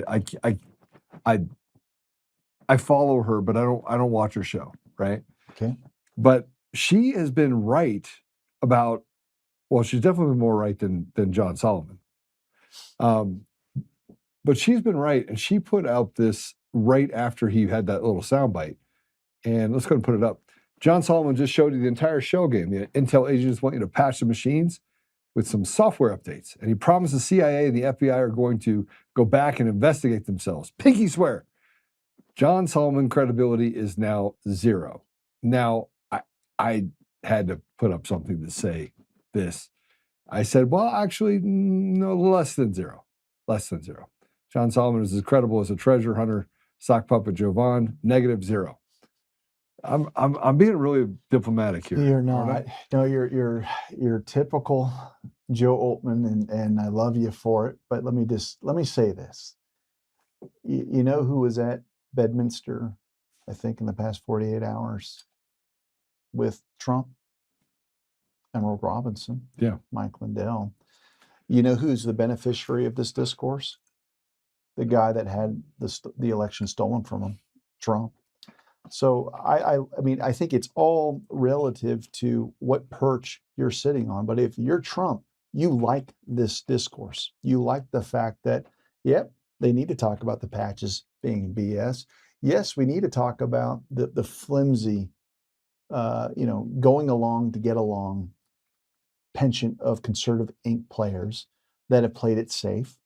Speaker 1: I follow her, but I don't watch her show, right?
Speaker 2: Okay.
Speaker 1: But she has been right about, well, she's definitely more right than John Solomon. But she's been right, and she put out this right after he had that little soundbite. And let's go and put it up. John Solomon just showed you the entire show game. The intel agents want you to patch the machines with some software updates. And he promised the CIA and the FBI are going to go back and investigate themselves. Pinky swear. John Solomon credibility is now zero. Now, I had to put up something to say this. I said, well, actually, no, less than zero. Less than zero. John Solomon is as credible as a treasure hunter, sock puppet Jovan, -0. I'm being really diplomatic here.
Speaker 2: You're not. No, you're typical Joe Oltmann, and I love you for it. But let me say this. You know who was at Bedminster, I think, in the past 48 hours with Trump? Emerald Robinson.
Speaker 1: Yeah.
Speaker 2: Mike Lindell. You know who's the beneficiary of this discourse? The guy that had the election stolen from him, Trump. So I mean, I think it's all relative to what perch you're sitting on. But if you're Trump, you like this discourse. You like the fact that, yep, they need to talk about the patches being BS. Yes, we need to talk about the flimsy, going along to get along penchant of conservative ink players that have played it safe.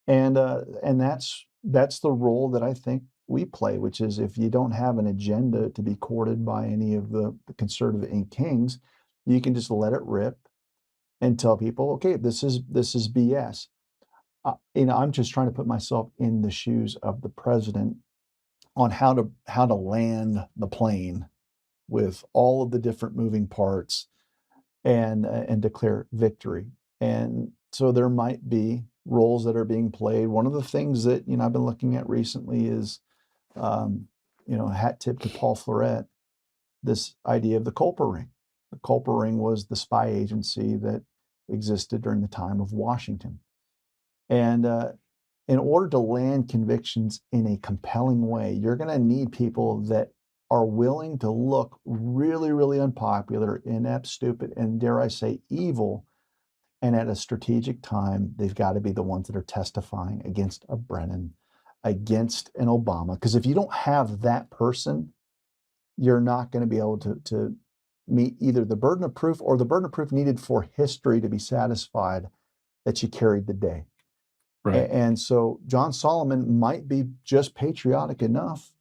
Speaker 2: And that's the role that I think we play, which is, if you don't have an agenda to be courted by any of the conservative ink kings, you can just let it rip and tell people, okay, this is BS. I'm just trying to put myself in the shoes of the president on how to land the plane with all of the different moving parts and declare victory. And so there might be roles that are being played. One of the things that I've been looking at recently is hat tip to Paul Fleuret, this idea of the Culper Ring. The Culper Ring was the spy agency that existed during the time of Washington. And in order to land convictions in a compelling way, you're going to need people that are willing to look really, really unpopular, inept, stupid, and dare I say evil, And at a strategic time, they've got to be the ones that are testifying against a Brennan, against an Obama. Because if you don't have that person, you're not going to be able to meet either the burden of proof or the burden of proof needed for history to be satisfied that you carried the day.
Speaker 1: Right.
Speaker 2: And so John Solomon might be just patriotic enough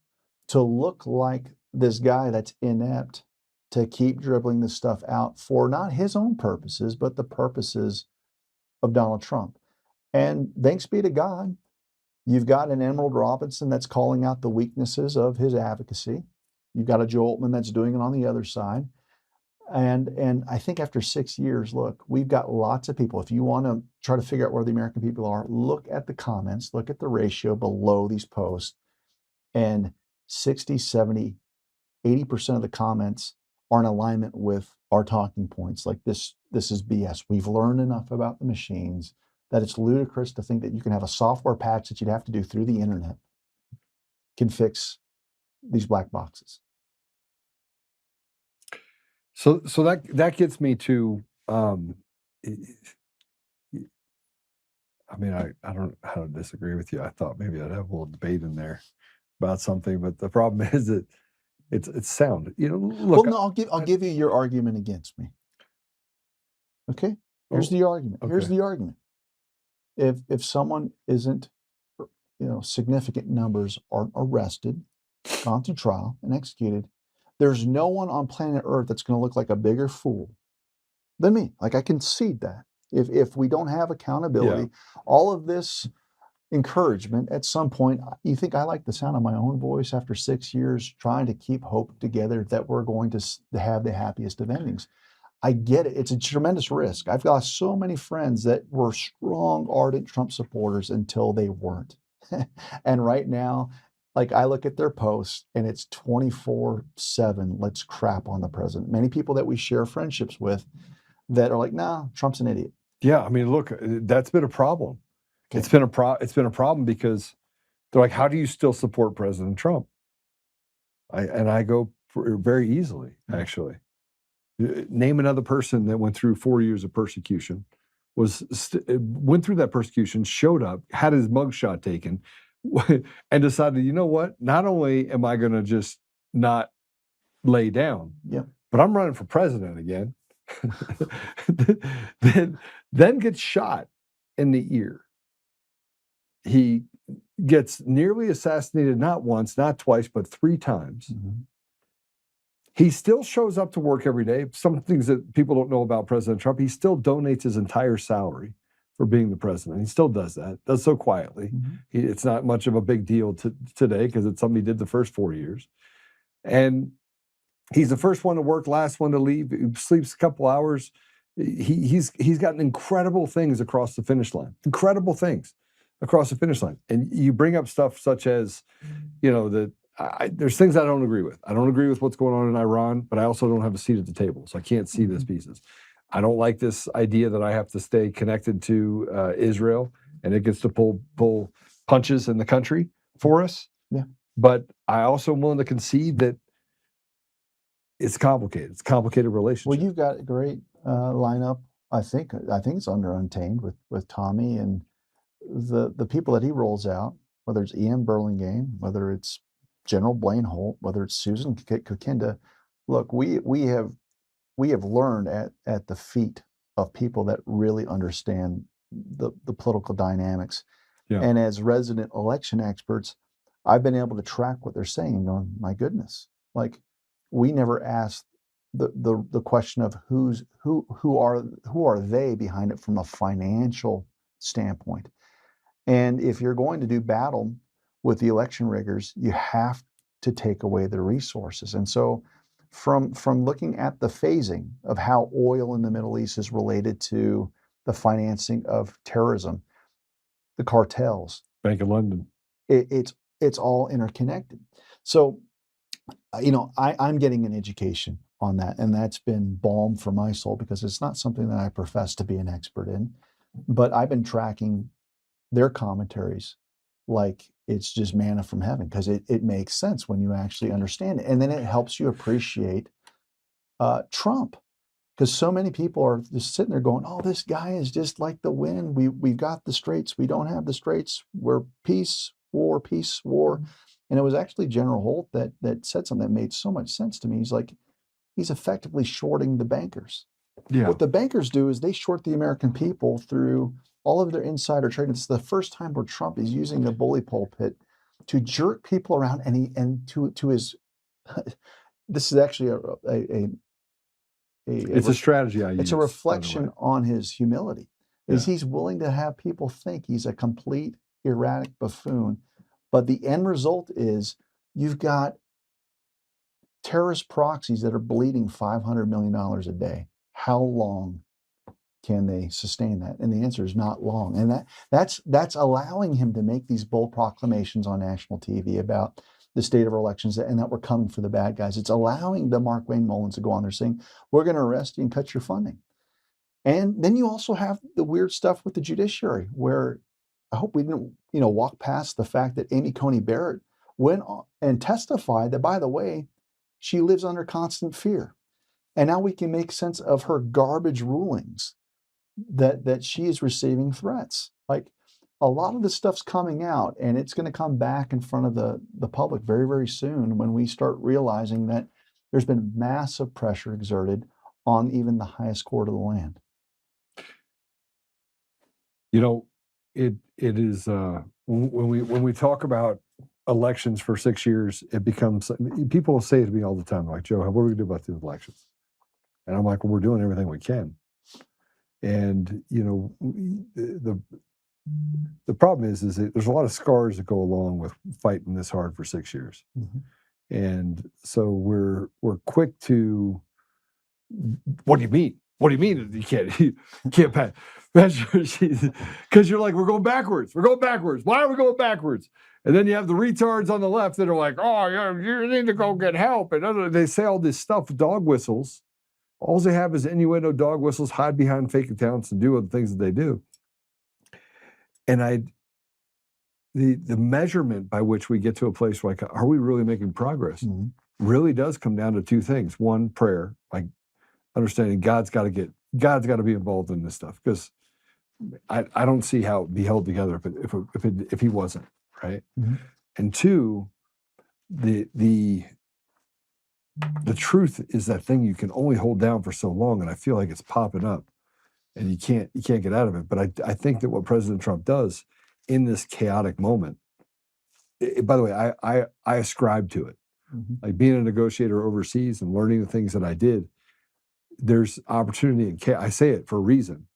Speaker 2: to look like this guy that's inept to keep dribbling this stuff out for not his own purposes, but the purposes of Donald Trump. And thanks be to God, you've got an Emerald Robinson that's calling out the weaknesses of his advocacy. You've got a Joe Oltmann that's doing it on the other side. And I think after 6 years, look, we've got lots of people. If you want to try to figure out where the American people are, look at the comments, look at the ratio below these posts, and 60, 70, 80% of the comments are in alignment with our talking points. Like this is BS. We've learned enough about the machines that it's ludicrous to think that you can have a software patch that you'd have to do through the internet can fix these black boxes.
Speaker 1: So that gets me to, I mean, I don't know how to disagree with you. I thought maybe I'd have a little debate in there about something, but the problem is that it's sound. You know, look.
Speaker 2: Well, no, I'll give you your argument against me. Okay, here's the argument. Here's
Speaker 1: okay.
Speaker 2: the argument. If someone isn't, significant numbers are arrested, gone through trial, and executed, there's no one on planet Earth that's going to look like a bigger fool than me. Like, I concede that. If we don't have accountability, all of this encouragement, at some point, you think I like the sound of my own voice after 6 years trying to keep hope together that we're going to have the happiest of endings. I get it. It's a tremendous risk. I've got so many friends that were strong, ardent Trump supporters until they weren't. And right now, like, I look at their posts and it's 24/7, let's crap on the president. Many people that we share friendships with that are like, nah, Trump's an idiot.
Speaker 1: Yeah, I mean, look, that's been a problem.
Speaker 2: Okay.
Speaker 1: It's been a problem because they're like, how do you still support President Trump? I go very easily, actually. Name another person that went through 4 years of persecution, went through that persecution, showed up, had his mugshot taken, and decided, you know what? Not only am I going to just not lay down, but I'm running for president again. then gets shot in the ear. He gets nearly assassinated, not once, not twice, but 3 times.
Speaker 2: Mm-hmm.
Speaker 1: He still shows up to work every day. Some things that people don't know about President Trump, he still donates his entire salary for being the president. He still does that, does so quietly.
Speaker 2: Mm-hmm.
Speaker 1: It's not much of a big deal today because it's something he did the first 4 years. And he's the first one to work, last one to leave. He sleeps a couple hours. He's gotten incredible things across the finish line. Incredible things across the finish line. And you bring up stuff such as, there's things I don't agree with. I don't agree with what's going on in Iran, but I also don't have a seat at the table, so I can't see these pieces. I don't like this idea that I have to stay connected to Israel and it gets to pull punches in the country for us.
Speaker 2: Yeah.
Speaker 1: But I also am willing to concede that it's complicated. It's a complicated relationship.
Speaker 2: Well, you've got a great lineup. I think it's under Untamed with Tommy and the people that he rolls out, whether it's Ian Burlingame, whether it's General Blaine Holt, whether it's Susan Kokinda. Look, we have learned at the feet of people that really understand the political dynamics.
Speaker 1: Yeah.
Speaker 2: And as resident election experts, I've been able to track what they're saying and going, my goodness, like, we never asked the question of who are they behind it from a financial standpoint. And if you're going to do battle with the election riggers, you have to take away the resources. And so from looking at the phasing of how oil in the Middle East is related to the financing of terrorism, the cartels,
Speaker 1: Bank of London,
Speaker 2: it's all interconnected. So, I'm getting an education on that, and that's been balm for my soul because it's not something that I profess to be an expert in, but I've been tracking their commentaries like it's just manna from heaven because it makes sense when you actually understand it. And then it helps you appreciate Trump. Because so many people are just sitting there going, "Oh, this guy is just like the wind. We've got the straits. We don't have the straits. We're peace, war, peace, war." And it was actually General Holt that said something that made so much sense to me. He's like, he's effectively shorting the bankers.
Speaker 1: Yeah.
Speaker 2: What the bankers do is they short the American people through all of their insider trading. It's the first time where Trump is using the bully pulpit to jerk people around, and to his. This is actually
Speaker 1: It's a strategy I use.
Speaker 2: it's a
Speaker 1: by the
Speaker 2: reflection
Speaker 1: way.
Speaker 2: on his humility. Is
Speaker 1: Yeah.
Speaker 2: he's willing to have people think he's a complete erratic buffoon, but the end result is you've got terrorist proxies that are bleeding $500 million a day. How long can they sustain that? And the answer is not long. And that's allowing him to make these bold proclamations on national TV about the state of our elections and that we're coming for the bad guys. It's allowing the Mark Wayne Mullins to go on there saying, we're going to arrest you and cut your funding. And then you also have the weird stuff with the judiciary, where I hope we didn't, walk past the fact that Amy Coney Barrett went on and testified that, by the way, she lives under constant fear. And now we can make sense of her garbage rulings that she is receiving threats. Like, a lot of this stuff's coming out, and it's going to come back in front of the public very, very soon when we start realizing that there's been massive pressure exerted on even the highest court of the land.
Speaker 1: It is when we talk about elections for 6 years, it becomes, people say to me all the time, like, Joe, what are we going to do about these elections? And I'm like, well, we're doing everything we can. And the problem is that there's a lot of scars that go along with fighting this hard for 6 years.
Speaker 2: Mm-hmm.
Speaker 1: And so we're quick to, what do you mean? What do you mean you can't pass? Because you're like, we're going backwards. We're going backwards. Why are we going backwards? And then you have the retards on the left that are like, oh, you need to go get help. And they say all this stuff, dog whistles. All they have is innuendo, dog whistles, hide behind fake accounts, and do other things that they do. And the measurement by which we get to a place like, are we really making progress?
Speaker 2: Mm-hmm.
Speaker 1: Really does come down to two things. One, prayer, like understanding God's got to be involved in this stuff, because I don't see how it'd be held together if he wasn't, right?
Speaker 2: Mm-hmm.
Speaker 1: And two, the truth is that thing you can only hold down for so long, and I feel like it's popping up, and you can't get out of it. But I think that what President Trump does in this chaotic moment, by the way, I ascribe to it.
Speaker 2: Mm-hmm.
Speaker 1: Like being a negotiator overseas and learning the things that I did, there's opportunity in chaos. I say it for a reason,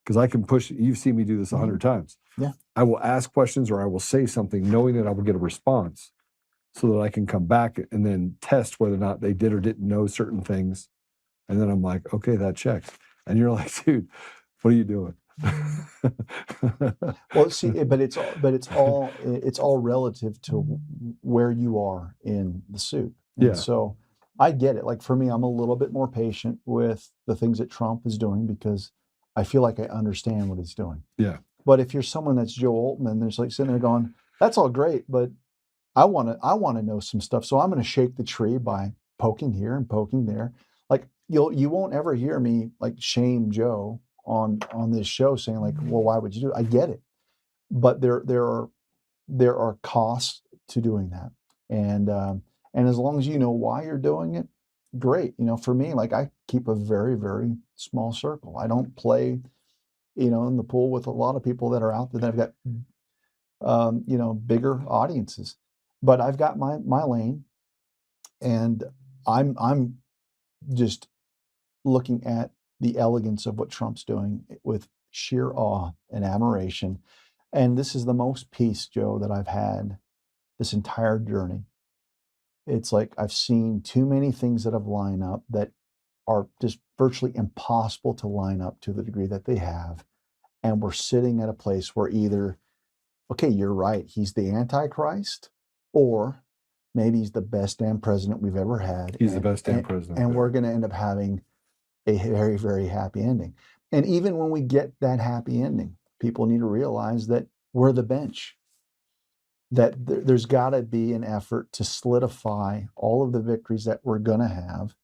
Speaker 1: because I can push. You've seen me do this 100 times.
Speaker 2: Yeah.
Speaker 1: I will ask questions or I will say something knowing that I will get a response, so that I can come back and then test whether or not they did or didn't know certain things. And then I'm like, okay, that checks. And you're like, dude, what are you doing?
Speaker 2: Well, see, but it's all relative to where you are in the suit. And
Speaker 1: Yeah.
Speaker 2: so I get it. Like, for me, I'm a little bit more patient with the things that Trump is doing, because I feel like I understand what he's doing.
Speaker 1: Yeah.
Speaker 2: But if you're someone that's Joe Oltmann, there's like sitting there going, that's all great, but I want to know some stuff. So I'm going to shake the tree by poking here and poking there. Like, you won't ever hear me like shame Joe on this show saying like, well, why would you do it? I get it. But there are costs to doing that. And as long as you know why you're doing it, great. For me, like, I keep a very, very small circle. I don't play, in the pool with a lot of people that are out there that have got, bigger audiences. But I've got my lane, and I'm just looking at the elegance of what Trump's doing with sheer awe and admiration. And this is the most peace, Joe, that I've had this entire journey. It's like I've seen too many things that have lined up that are just virtually impossible to line up to the degree that they have. And we're sitting at a place where either, okay, you're right, he's the Antichrist, or maybe he's the best damn president we've ever had.
Speaker 1: He's the best damn president.
Speaker 2: And we're going to end up having a very, very happy ending. And even when we get that happy ending, people need to realize that we're the bench, that there's got to be an effort to solidify all of the victories that we're going to have,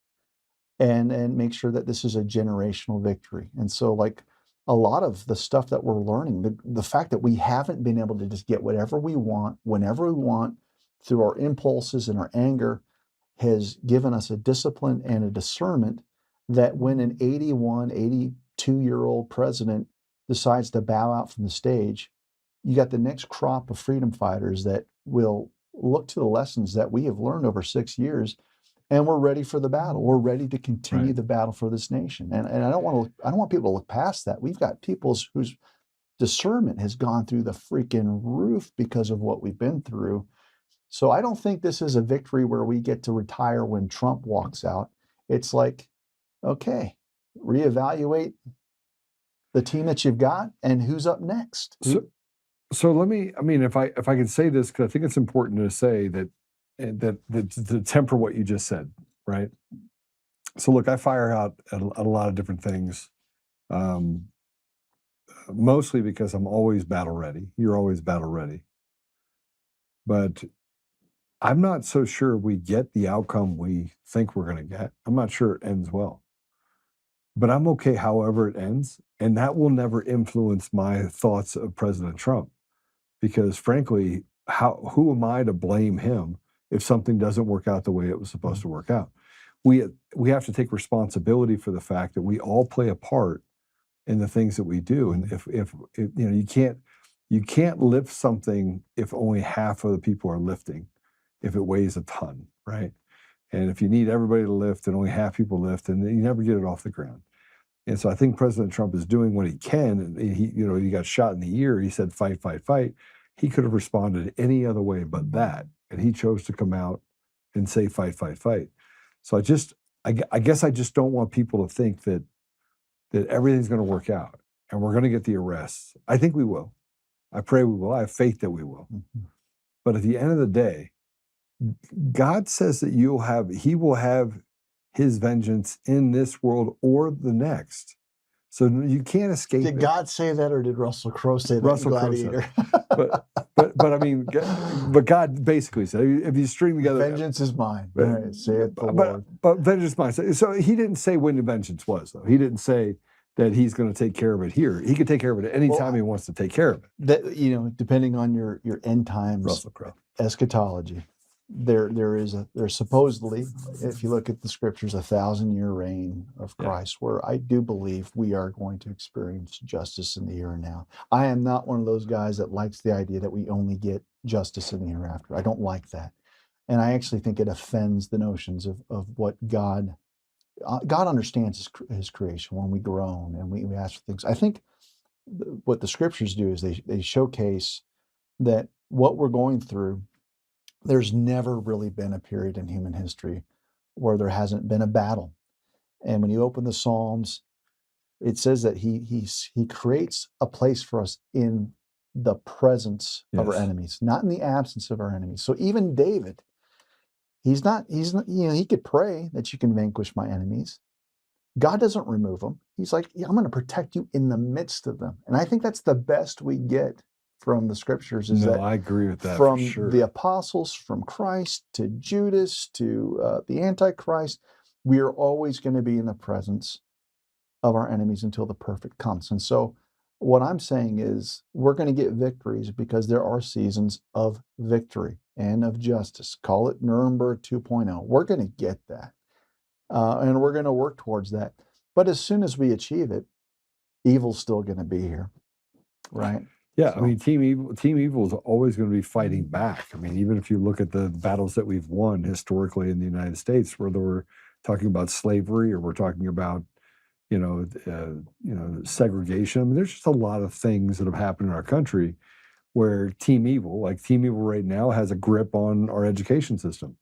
Speaker 2: and make sure that this is a generational victory. And so, like, a lot of the stuff that we're learning, the fact that we haven't been able to just get whatever we want, whenever we want, through our impulses and our anger, has given us a discipline and a discernment that when an 81, 82-year-old president decides to bow out from the stage, you got the next crop of freedom fighters that will look to the lessons that we have learned over 6 years, and we're ready for the battle. We're ready to continue the battle for this nation. And I don't want people to look past that. We've got people whose discernment has gone through the freaking roof because of what we've been through. So I don't think this is a victory where we get to retire when Trump walks out. It's like, okay, reevaluate the team that you've got and who's up next.
Speaker 1: So let me, I mean, if I can say this, because I think it's important to say that to temper what you just said, right? So look, I fire out at a lot of different things, mostly because I'm always battle ready. You're always battle ready. But I'm not so sure we get the outcome we think we're going to get. I'm not sure it ends well. But I'm okay however it ends, and that will never influence my thoughts of President Trump. Because frankly, who am I to blame him if something doesn't work out the way it was supposed to work out? We have to take responsibility for the fact that we all play a part in the things that we do. And if you know, you can't lift something if only half of the people are lifting, if it weighs a ton, right? And if you need everybody to lift and only half people lift, and you never get it off the ground. And so I think President Trump is doing what he can. And he got shot in the ear. He said, fight, fight, fight. He could have responded any other way but that. And he chose to come out and say, fight, fight, fight. So I guess I just don't want people to think that everything's going to work out and we're going to get the arrests. I think we will. I pray we will. I have faith that we will. Mm-hmm. But at the end of the day, God says that he will have his vengeance in this world or the next. So you can't escape
Speaker 2: Did God say that, or did Russell Crowe say that?
Speaker 1: Russell
Speaker 2: Gladiator.
Speaker 1: but I mean, but God basically said, if you string together,
Speaker 2: vengeance is mine. Right, saith the Lord.
Speaker 1: But vengeance is mine. So he didn't say when the vengeance was, though. He didn't say that he's going to take care of it here. He could take care of it at any time he wants to take care of it.
Speaker 2: That, you know, depending on your end times
Speaker 1: Russell Crowe
Speaker 2: eschatology, there's supposedly, if you look at the scriptures, 1,000-year reign of Christ, where I do believe we are going to experience justice in the here and now. I am not one of those guys that likes the idea that we only get justice in the hereafter. I don't like that. And I actually think it offends the notions of what God understands his creation when we groan and we ask for things. I think what the scriptures do is they showcase that what we're going through, there's never really been a period in human history where there hasn't been a battle. And when you open the Psalms, it says that he creates a place for us in the presence of our enemies, not in the absence of our enemies. So even David, he's not, you know, he could pray that you can vanquish my enemies. God doesn't remove them. He's like, I'm going to protect you in the midst of them. And I think that's the best we get from the scriptures.
Speaker 1: I agree with that.
Speaker 2: From
Speaker 1: for sure.
Speaker 2: the apostles, from Christ to Judas to the Antichrist, we are always going to be in the presence of our enemies until the perfect comes. And so what I'm saying is we're going to get victories because there are seasons of victory and of justice. Call it Nuremberg 2.0. We're going to get that. And we're going to work towards that. But as soon as we achieve it, evil's still going to be here, right?
Speaker 1: Yeah, so. I mean, Team Evil is always going to be fighting back. I mean, even if you look at the battles that we've won historically in the United States, whether we're talking about slavery or we're talking about, segregation. I mean, there's just a lot of things that have happened in our country where Team Evil right now, has a grip on our education system.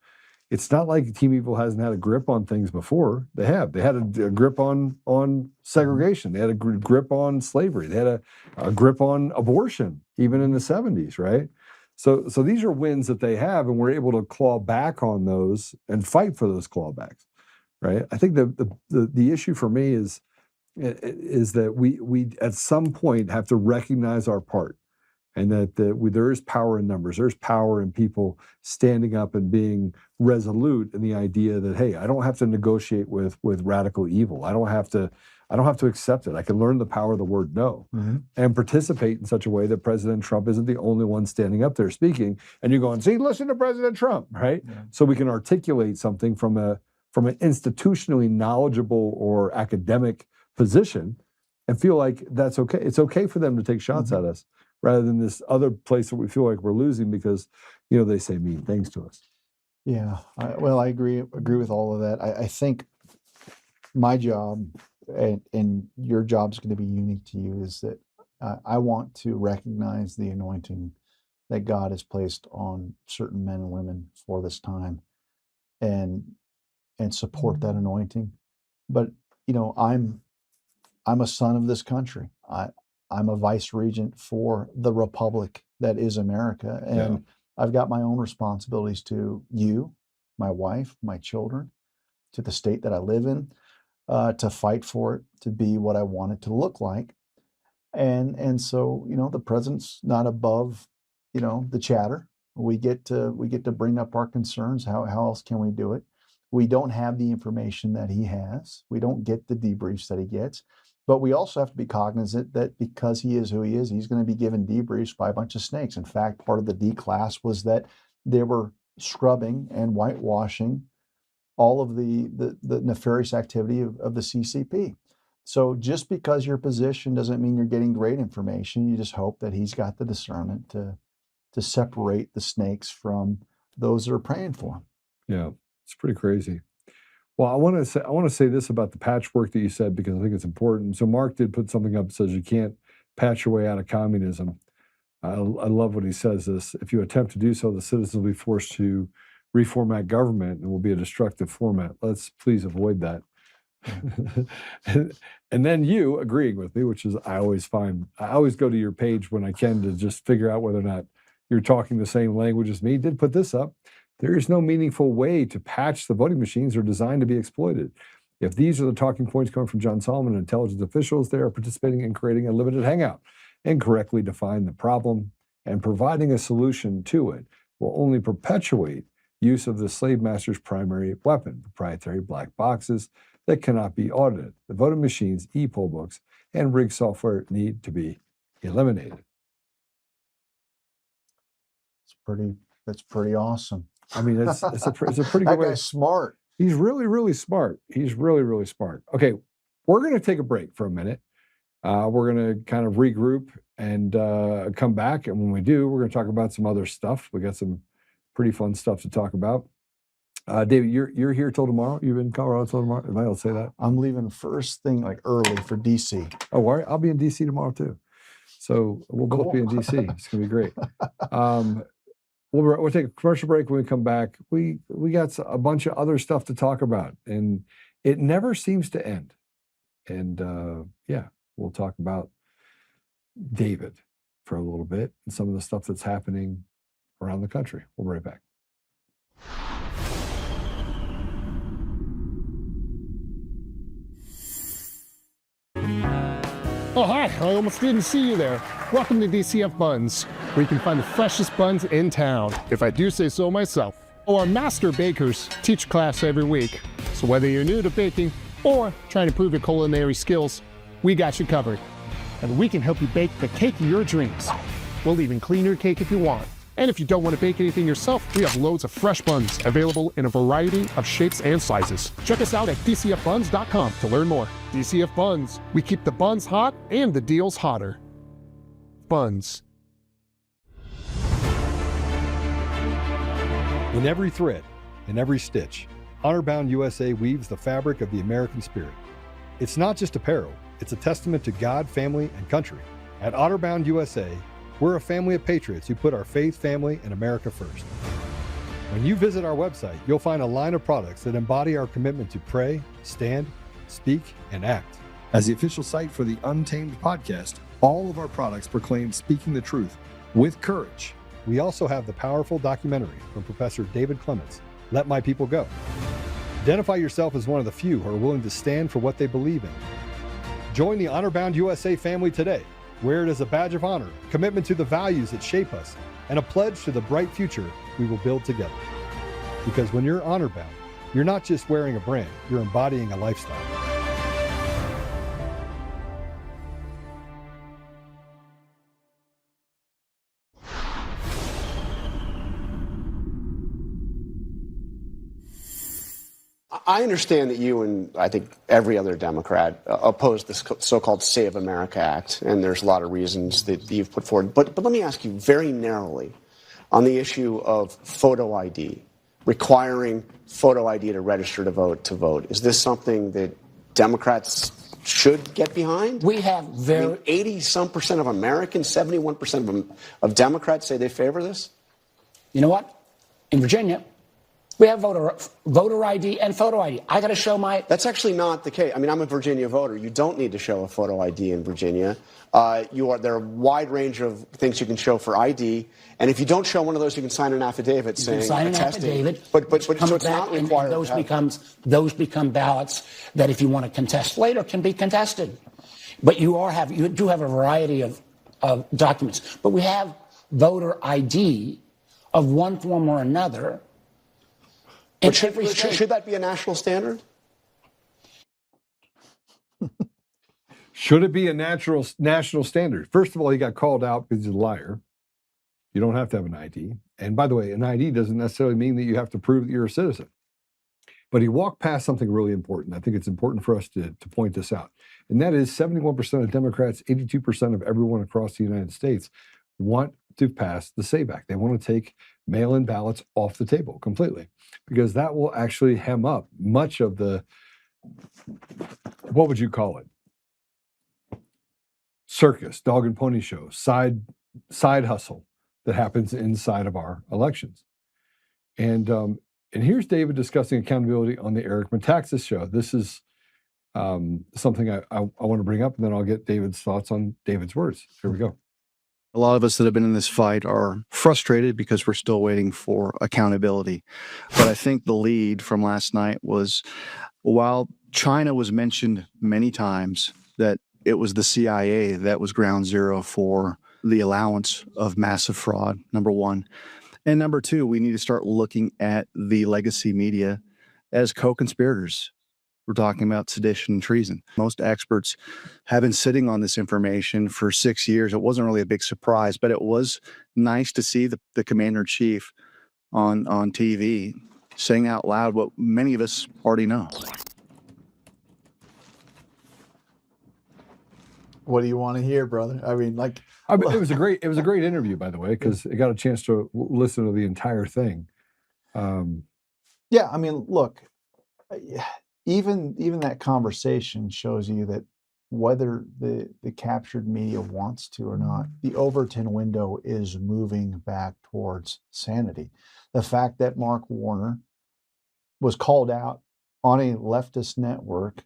Speaker 1: It's not like Team Evil hasn't had a grip on things before. They have. They had a grip on segregation. They had a grip on slavery. They had a grip on abortion, even in the 70s, right? So these are wins that they have, and we're able to claw back on those and fight for those clawbacks, right? I think the issue for me is that we at some point have to recognize our part and that there is power in numbers. There's power in people standing up and being resolute in the idea that, hey, I don't have to negotiate with radical evil. I don't have to accept it. I can learn the power of the word no and participate in such a way that President Trump isn't the only one standing up there speaking. And you're going, see, listen to President Trump, right? Yeah. So we can articulate something from an institutionally knowledgeable or academic position and feel like that's okay. It's okay for them to take shots at us rather than this other place that we feel like we're losing because, they say mean things to us.
Speaker 2: Yeah, I agree with all of that. I think my job and your job is going to be unique to you is that I want to recognize the anointing that God has placed on certain men and women for this time and support that anointing. But, I'm a son of this country. I'm a vice regent for the republic that is America. And I've got my own responsibilities to you, my wife, my children, to the state that I live in, to fight for it, to be what I want it to look like. And so, the president's not above, the chatter. We get to bring up our concerns. How else can we do it? We don't have the information that he has. We don't get the debriefs that he gets. But we also have to be cognizant that because he is who he is, he's going to be given debriefs by a bunch of snakes. In fact, part of the D-class was that they were scrubbing and whitewashing all of the nefarious activity of the CCP. So just because your position doesn't mean you're getting great information. You just hope that he's got the discernment to separate the snakes from those that are praying for him.
Speaker 1: Yeah, it's pretty crazy. Well, I want to say this about the patchwork that you said because I think it's important. So Mark did put something up that says you can't patch your way out of communism. I love what he says. This: if you attempt to do so, the citizens will be forced to reformat government and will be a destructive format. Let's please avoid that. and then you agreeing with me, which is I always go to your page when I can to just figure out whether or not you're talking the same language as me. Did put this up. There is no meaningful way to patch the voting machines. They're designed to be exploited. If these are the talking points coming from John Solomon and intelligence officials, they are participating in creating a limited hangout. Incorrectly define the problem and providing a solution to it will only perpetuate use of the slave master's primary weapon, proprietary black boxes that cannot be audited. The voting machines, e-poll books, and rigged software need to be eliminated.
Speaker 2: That's pretty awesome.
Speaker 1: I mean, it's a pretty good
Speaker 2: that
Speaker 1: way.
Speaker 2: guy's smart.
Speaker 1: He's really, really smart. He's really, really smart. Okay, we're going to take a break for a minute. We're going to kind of regroup and come back. And when we do, we're going to talk about some other stuff. We got some pretty fun stuff to talk about. David, you're here till tomorrow? You've been in Colorado till tomorrow? Am I able to say that?
Speaker 2: I'm leaving first thing, like early for DC.
Speaker 1: Oh, all right. I'll be in DC tomorrow too. So we'll both be in DC. It's going to be great. We'll take a commercial break. When we come back, we got a bunch of other stuff to talk about, and it never seems to end. And we'll talk about David for a little bit and some of the stuff that's happening around the country. We'll be right back.
Speaker 3: Oh, hi. I almost didn't see you there. Welcome to DCF Buns, where you can find the freshest buns in town, if I do say so myself. Our master bakers teach class every week. So whether you're new to baking or trying to improve your culinary skills, we got you covered. And we can help you bake the cake of your dreams. We'll even clean your cake if you want. And if you don't want to bake anything yourself, we have loads of fresh buns available in a variety of shapes and sizes. Check us out at dcfbuns.com to learn more. DCF Buns, we keep the buns hot and the deals hotter. Buns.
Speaker 1: In every thread, in every stitch, Honor-Bound USA weaves the fabric of the American spirit. It's not just apparel, it's a testament to God, family, and country. At Honor-Bound USA, we're a family of patriots who put our faith, family, and America first. When you visit our website, you'll find a line of products that embody our commitment to pray, stand, speak, and act. As the official site for the Untamed podcast, all of our products proclaim speaking the truth with courage. We also have the powerful documentary from Professor David Clements, Let My People Go. Identify yourself as one of the few who are willing to stand for what they believe in. Join the Honor-Bound USA family today. Wear it as a badge of honor, commitment to the values that shape us, and a pledge to the bright future we will build together. Because when you're honor bound, you're not just wearing a brand, you're embodying a lifestyle.
Speaker 7: I understand that you and I think every other Democrat oppose this so-called Save America Act, and there's a lot of reasons that you've put forward. But let me ask you very narrowly on the issue of photo ID, requiring photo ID to register to vote. Is this something that Democrats should get behind?
Speaker 8: We have very
Speaker 7: 80-some% of Americans, 71% of Democrats say they favor this.
Speaker 8: You know what? In Virginia, we have voter ID and photo ID. I got to show my.
Speaker 7: That's actually not the case. I mean, I'm a Virginia voter. You don't need to show a photo ID in Virginia. There are a wide range of things you can show for ID, and if you don't show one of those, you can sign an affidavit saying
Speaker 8: sign an
Speaker 7: attesting.
Speaker 8: affidavit,
Speaker 7: But
Speaker 8: which comes
Speaker 7: so it's
Speaker 8: back
Speaker 7: not
Speaker 8: and
Speaker 7: required.
Speaker 8: those become ballots that, if you want to contest later, can be contested. But you do have a variety of documents. But we have voter ID of one form or another.
Speaker 7: But should that be a national standard?
Speaker 1: Should it be a national standard? First of all, he got called out because he's a liar. You don't have to have an ID. And by the way, an ID doesn't necessarily mean that you have to prove that you're a citizen. But he walked past something really important. I think it's important for us to point this out. And that is 71% of Democrats, 82% of everyone across the United States want to pass the SAVE Act. They want to take mail-in ballots off the table completely, because that will actually hem up much of the, what would you call it? Circus, dog and pony show, side hustle that happens inside of our elections. And here's David discussing accountability on the Eric Metaxas show. This is something I want to bring up, and then I'll get David's thoughts on David's words. Here we go.
Speaker 9: A lot of us that have been in this fight are frustrated because we're still waiting for accountability. But I think the lead from last night was, while China was mentioned many times, that it was the CIA that was ground zero for the allowance of massive fraud, number one. And number two, we need to start looking at the legacy media as co-conspirators. We're talking about sedition and treason. Most experts have been sitting on this information for 6 years. It wasn't really a big surprise, but it was nice to see the commander-in-chief on TV saying out loud what many of us already know.
Speaker 2: What do you want to hear, brother? I mean,
Speaker 1: it was a great interview, by the way, because I got a chance to listen to the entire thing.
Speaker 2: Yeah, I mean, look, even that conversation shows you that whether the captured media wants to or not, the Overton window is moving back towards sanity. The fact that Mark Warner was called out on a leftist network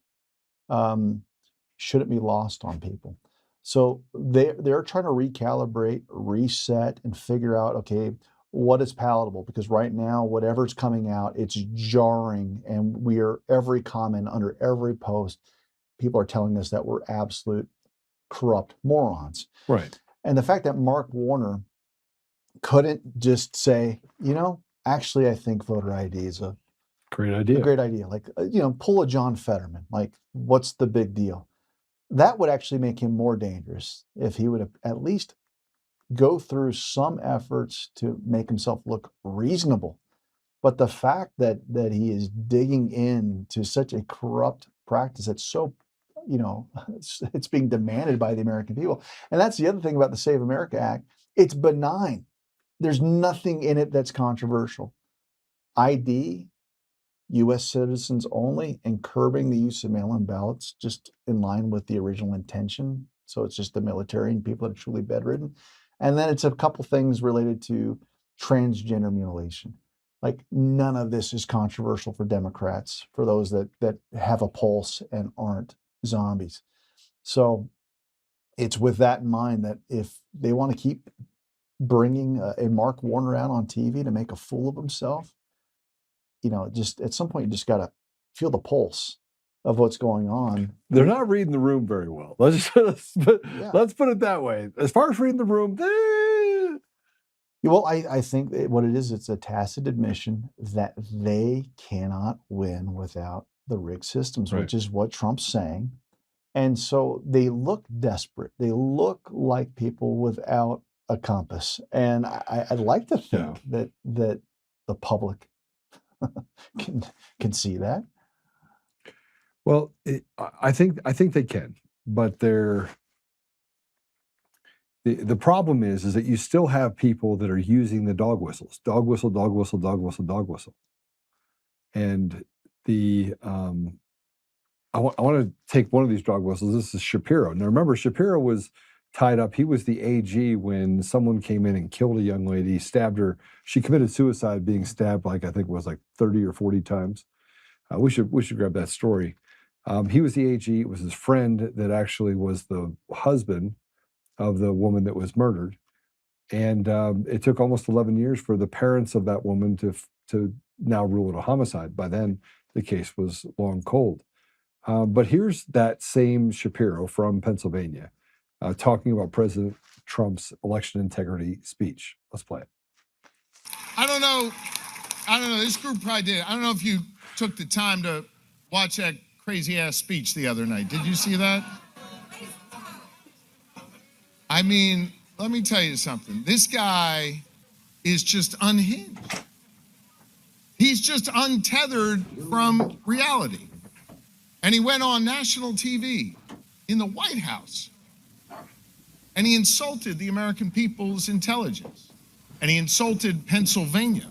Speaker 2: shouldn't be lost on people. So they're trying to recalibrate, reset, and figure out, okay, what is palatable, because right now, whatever's coming out, it's jarring, and every comment under every post, people are telling us that we're absolute corrupt morons.
Speaker 1: Right.
Speaker 2: And the fact that Mark Warner couldn't just say, actually, I think voter ID is a
Speaker 1: great idea.
Speaker 2: A great idea. Like, pull a John Fetterman. Like, what's the big deal? That would actually make him more dangerous if he would at least go through some efforts to make himself look reasonable. But the fact that he is digging into such a corrupt practice that's so, it's being demanded by the American people. And that's the other thing about the Save America Act. It's benign. There's nothing in it that's controversial. ID, U.S. citizens only, and curbing the use of mail-in ballots just in line with the original intention. So it's just the military and people that are truly bedridden. And then it's a couple things related to transgender mutilation. Like, none of this is controversial for Democrats, for those that have a pulse and aren't zombies. So it's with that in mind that if they want to keep bringing a Mark Warner out on TV to make a fool of himself, just at some point, you just got to feel the pulse of what's going on.
Speaker 1: They're not reading the room very well. Let's put it that way. As far as reading the room,
Speaker 2: Well, I think that what it is, it's a tacit admission that they cannot win without the rigged systems,
Speaker 1: Right.
Speaker 2: which is what Trump's saying. And so they look desperate. They look like people without a compass. And I'd like to think that the public can see that.
Speaker 1: well, I think they can, but the problem is that you still have people that are using the dog whistles, dog whistle, dog whistle, dog whistle, dog whistle, and I want to take one of these dog whistles. This is Shapiro. Now remember, Shapiro was tied up. He was the AG when someone came in and killed a young lady, stabbed her. She committed suicide, being stabbed I think it was 30 or 40 times. We should grab that story. He was the AG. It was his friend that actually was the husband of the woman that was murdered. And it took almost 11 years for the parents of that woman to now rule it a homicide. By then, the case was long cold. But here's that same Shapiro from Pennsylvania talking about President Trump's election integrity speech. Let's play it.
Speaker 10: I don't know. This group probably did. I don't know if you took the time to watch that crazy ass speech the other night. Did you see that? I mean, let me tell you something. This guy is just unhinged. He's just untethered from reality. And he went on national TV in the White House and he insulted the American people's intelligence and he insulted Pennsylvania.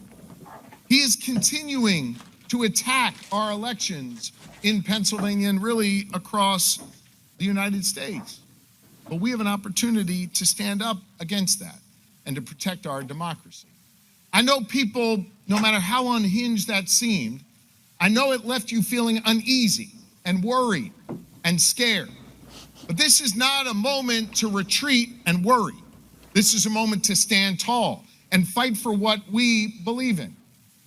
Speaker 10: He is continuing to attack our elections in Pennsylvania and really across the United States. But we have an opportunity to stand up against that and to protect our democracy. I know people, no matter how unhinged that seemed, I know it left you feeling uneasy and worried and scared. But this is not a moment to retreat and worry. This is a moment to stand tall and fight for what we believe in.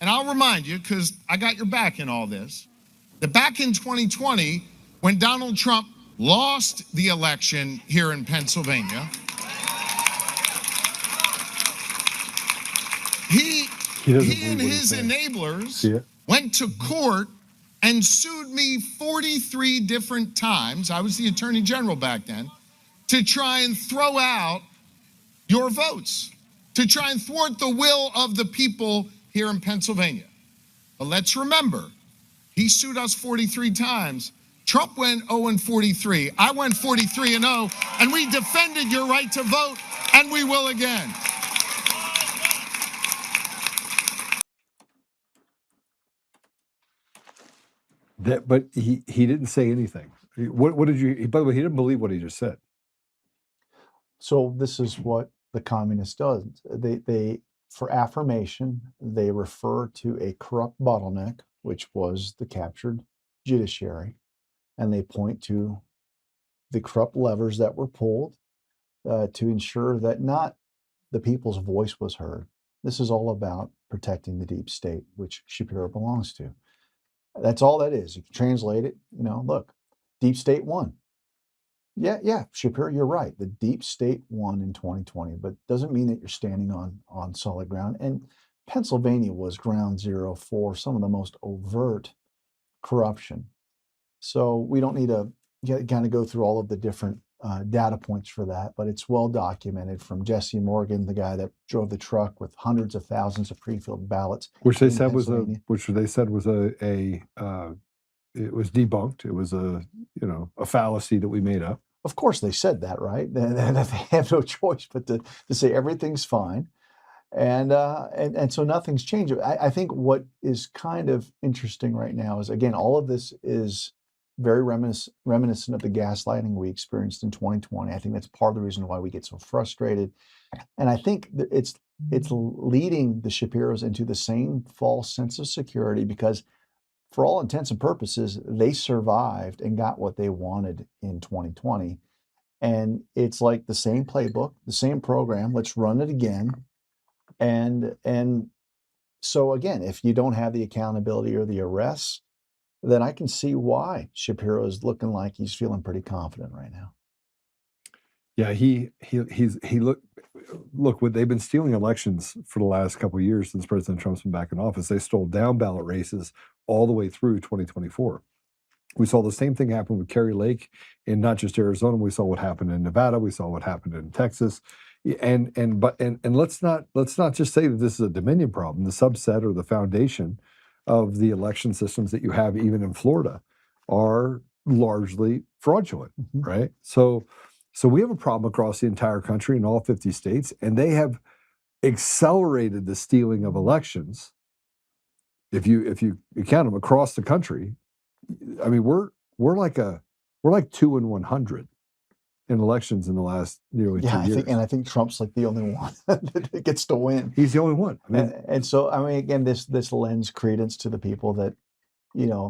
Speaker 10: And I'll remind you, because I got your back in all this, that back in 2020, when Donald Trump lost the election here in Pennsylvania, he and his enablers went to court and sued me 43 different times. I was the attorney general back then, to try and throw out your votes, to try and thwart the will of the people here in Pennsylvania. But let's remember, he sued us 43 times. Trump went 0-43. I went 43-0, and we defended your right to vote, and we will again.
Speaker 1: But he didn't say anything. What did you? By the way, he didn't believe what he just said.
Speaker 2: So this is what the communist does. They for affirmation, they refer to a corrupt bottleneck, which was the captured judiciary, and they point to the corrupt levers that were pulled to ensure that not the people's voice was heard. This is all about protecting the deep state, which Shapiro belongs to. That's all that is. You can translate it, look, deep state won. Yeah, Shapiro, you're right. The deep state won in 2020, but doesn't mean that you're standing on solid ground. And Pennsylvania was ground zero for some of the most overt corruption. So we don't need to kind of go through all of the different data points for that, but it's well documented from Jesse Morgan, the guy that drove the truck with hundreds of thousands of pre-filled ballots,
Speaker 1: which they said was it was debunked. It was a fallacy that we made up.
Speaker 2: Of course, they said that, right? That they have no choice but to say everything's fine, and so nothing's changed. I think what is kind of interesting right now is, again, all of this is very reminiscent of the gaslighting we experienced in 2020. I think that's part of the reason why we get so frustrated, and I think that it's leading the Shapiros into the same false sense of security because, for all intents and purposes, they survived and got what they wanted in 2020. And it's like the same playbook, the same program. Let's run it again. And so again, if you don't have the accountability or the arrests, then I can see why Shapiro is looking like he's feeling pretty confident right now.
Speaker 1: Yeah, he look, they've been stealing elections for the last couple of years since President Trump's been back in office. They stole down ballot races all the way through 2024. We saw the same thing happen with Kerry Lake in not just Arizona. We saw what happened in Nevada. We saw what happened in Texas. And let's not just say that this is a Dominion problem. The subset or the foundation of the election systems that you have even in Florida are largely fraudulent, right? So we have a problem across the entire country in all 50 states, and they have accelerated the stealing of elections. If you count them across the country, I mean, we're like 2 in 100 in elections in the last nearly 2 years.
Speaker 2: I think Trump's like the only one that gets to win.
Speaker 1: He's the only one. I mean,
Speaker 2: and so, I mean, again, this lends credence to the people that,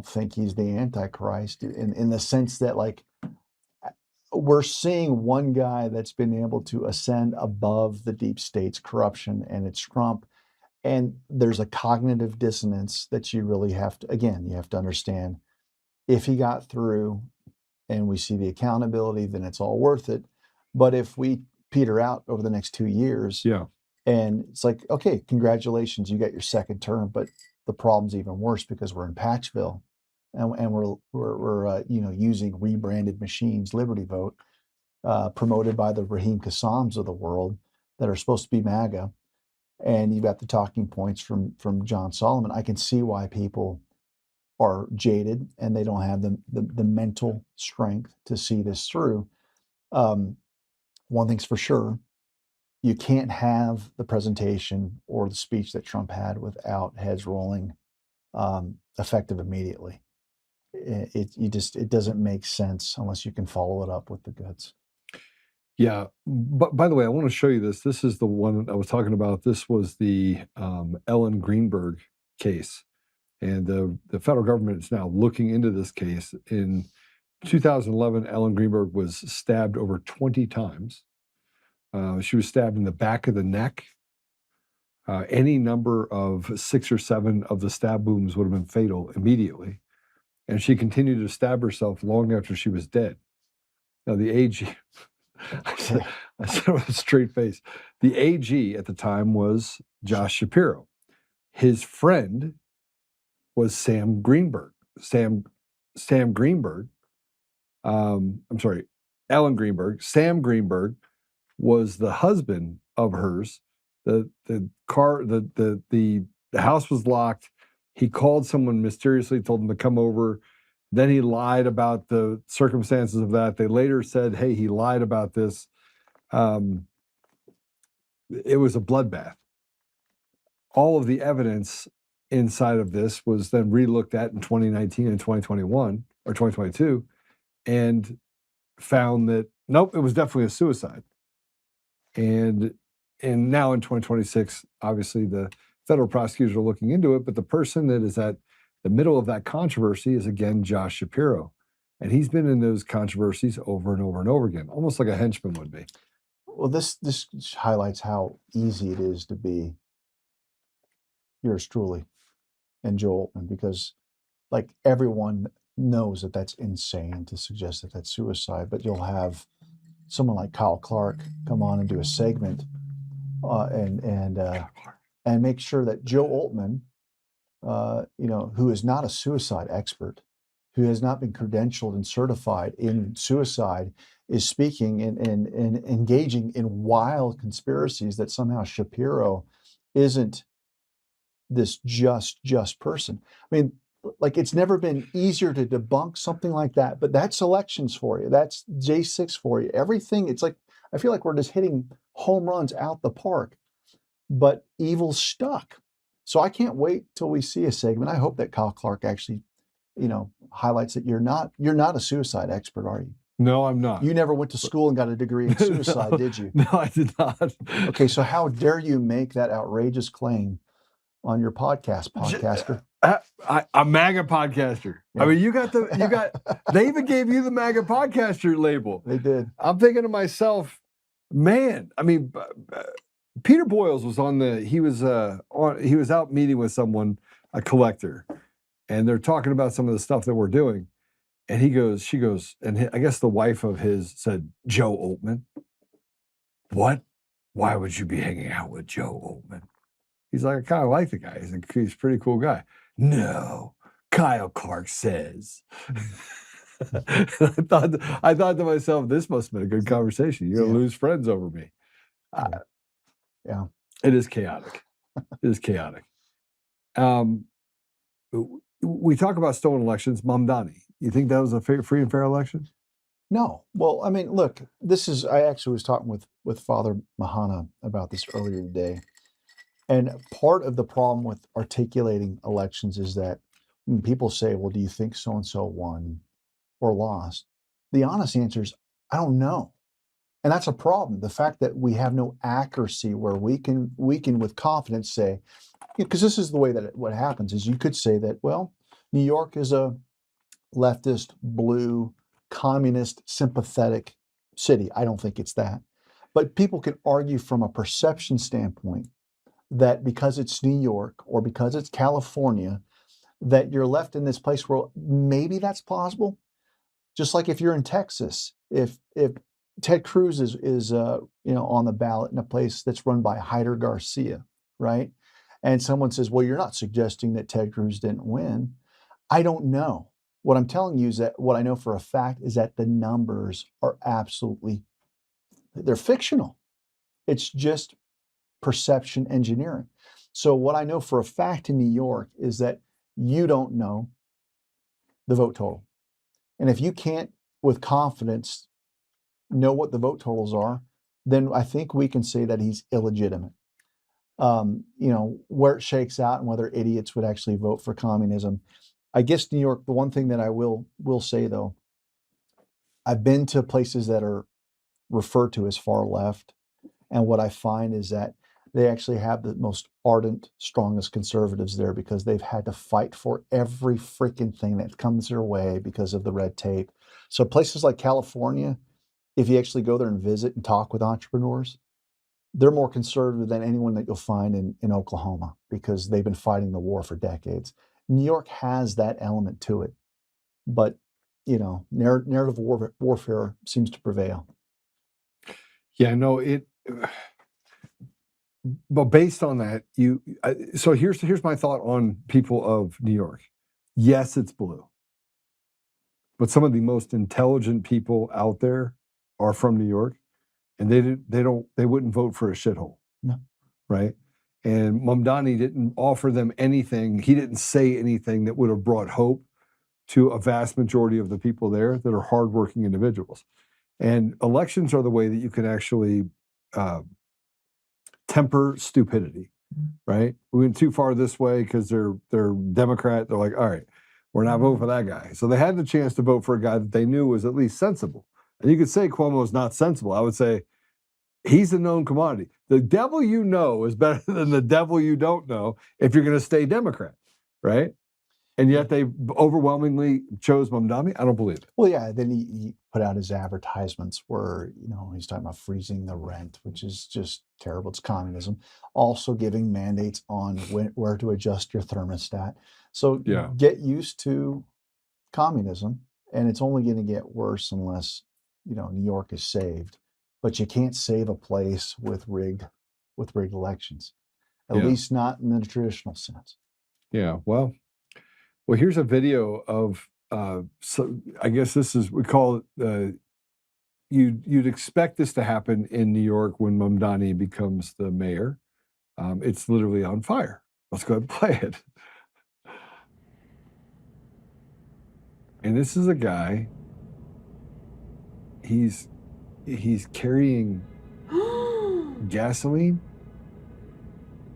Speaker 2: think he's the Antichrist in the sense that, like, we're seeing one guy that's been able to ascend above the deep state's corruption, and it's Trump. And there's a cognitive dissonance that you really have to understand. If he got through and we see the accountability, then it's all worth it. But if we peter out over the next 2 years, and it's like, okay, congratulations, you got your second term, but the problem's even worse because we're in Patchville, and we're using rebranded machines, Liberty Vote, promoted by the Raheem Kassams of the world that are supposed to be MAGA, and you've got the talking points from John Solomon. I can see why people are jaded and they don't have the mental strength to see this through. One thing's for sure, you can't have the presentation or the speech that Trump had without heads rolling effective immediately. It doesn't make sense unless you can follow it up with the goods.
Speaker 1: Yeah, but by the way, I want to show you this. This is the one I was talking about. This was the Ellen Greenberg case. And the federal government is now looking into this case. In 2011, Ellen Greenberg was stabbed over 20 times. She was stabbed in the back of the neck. Any number of 6 or 7 of the stab wounds would have been fatal immediately. And she continued to stab herself long after she was dead. Now, the AG, I said with a straight face, the AG at the time was Josh Shapiro. His friend was Sam Greenberg. Ellen Greenberg. Sam Greenberg was the husband of hers. The house was locked. He called someone mysteriously, told them to come over. Then he lied about the circumstances of that. They later said, hey, he lied about this. It was a bloodbath. All of the evidence inside of this was then relooked at in 2019 and 2021 or 2022 and found that, nope, it was definitely a suicide. And now in 2026, obviously the federal prosecutors are looking into it, but the person that is at the middle of that controversy is, again, Josh Shapiro. And he's been in those controversies over and over and over again, almost like a henchman would be.
Speaker 2: Well, this highlights how easy it is to be yours truly and Joe Oltmann, because, like, everyone knows that that's insane to suggest that that's suicide, but you'll have someone like Kyle Clark come on and do a segment and make sure that Joe Oltmann, who is not a suicide expert, who has not been credentialed and certified in suicide, is speaking and engaging in wild conspiracies that somehow Shapiro isn't this just person. I mean, like, it's never been easier to debunk something like that, but that's elections for you. That's J6 for you. Everything, it's like, I feel like we're just hitting home runs out the park, but evil's stuck. So I can't wait till we see a segment. I hope that Kyle Clark actually, highlights that you're not a suicide expert, are you?
Speaker 1: No, I'm not.
Speaker 2: You never went to school and got a degree in suicide, did you?
Speaker 1: No, I did not.
Speaker 2: Okay, so how dare you make that outrageous claim on your podcast, podcaster?
Speaker 1: A MAGA podcaster. Yeah. I mean, they even gave you the MAGA podcaster label.
Speaker 2: They did.
Speaker 1: I'm thinking to myself, man, I mean, Peter Boyles was he was out meeting with someone, a collector. and they're talking about some of the stuff that we're doing. And she goes, and I guess the wife of his said, Joe Oltmann. What? Why would you be hanging out with Joe Oltmann? He's like, I kind of like the guy. He's a pretty cool guy. No, Kyle Clark says. I thought to myself, this must have been a good conversation. You're gonna lose friends over me.
Speaker 2: Yeah.
Speaker 1: It is chaotic. It is chaotic. We talk about stolen elections. Mamdani, you think that was a free and fair election?
Speaker 2: No. Well, I mean, look, I actually was talking with Father Mahana about this earlier today. And part of the problem with articulating elections is that when people say, well, do you think so-and-so won or lost? The honest answer is, I don't know. And that's a problem. The fact that we have no accuracy where we can with confidence say, because this is the way that what happens is you could say that, well, New York is a leftist, blue, communist, sympathetic city. I don't think it's that. But people can argue from a perception standpoint that because it's New York or because it's California, that you're left in this place where maybe that's plausible. Just like if you're in Texas, if Ted Cruz is on the ballot in a place that's run by Hyder Garcia, right? And someone says, well, you're not suggesting that Ted Cruz didn't win. I don't know. What I'm telling you is that what I know for a fact is that the numbers are they're fictional. It's just perception engineering. So what I know for a fact in New York is that you don't know the vote total. And if you can't, with confidence, know what the vote totals are, then I think we can say that he's illegitimate. Where it shakes out and whether idiots would actually vote for communism. I guess New York, the one thing that I will say though, I've been to places that are referred to as far left. And what I find is that they actually have the most ardent, strongest conservatives there because they've had to fight for every freaking thing that comes their way because of the red tape. So places like California, if you actually go there and visit and talk with entrepreneurs, they're more conservative than anyone that you'll find in Oklahoma because they've been fighting the war for decades. New York has that element to it, but narrative warfare seems to prevail.
Speaker 1: Yeah, no, but based on that, so here's my thought on people of New York. Yes, it's blue, but some of the most intelligent people out there are from New York, and they wouldn't vote for a shithole.
Speaker 2: No.
Speaker 1: Right? And Mamdani didn't offer them anything. He didn't say anything that would have brought hope to a vast majority of the people there that are hardworking individuals. And elections are the way that you can actually temper stupidity, right? We went too far this way because they're Democrat. They're like, all right, we're not voting for that guy. So they had the chance to vote for a guy that they knew was at least sensible. And you could say Cuomo is not sensible. I would say he's a known commodity. The devil you know is better than the devil you don't know if you're going to stay Democrat, right? And yet they overwhelmingly chose Mamdani. I don't believe it.
Speaker 2: Well, yeah. Then he put out his advertisements where he's talking about freezing the rent, which is just terrible. It's communism. Also giving mandates on where to adjust your thermostat. So get used to communism, and it's only going to get worse unless New York is saved. But you can't save a place with rigged elections, at least not in the traditional sense.
Speaker 1: Yeah. Well, here's a video of, so I guess this is, we call it, you'd expect this to happen in New York when Mamdani becomes the mayor. It's literally on fire. Let's go ahead and play it. And this is a guy, he's carrying gasoline.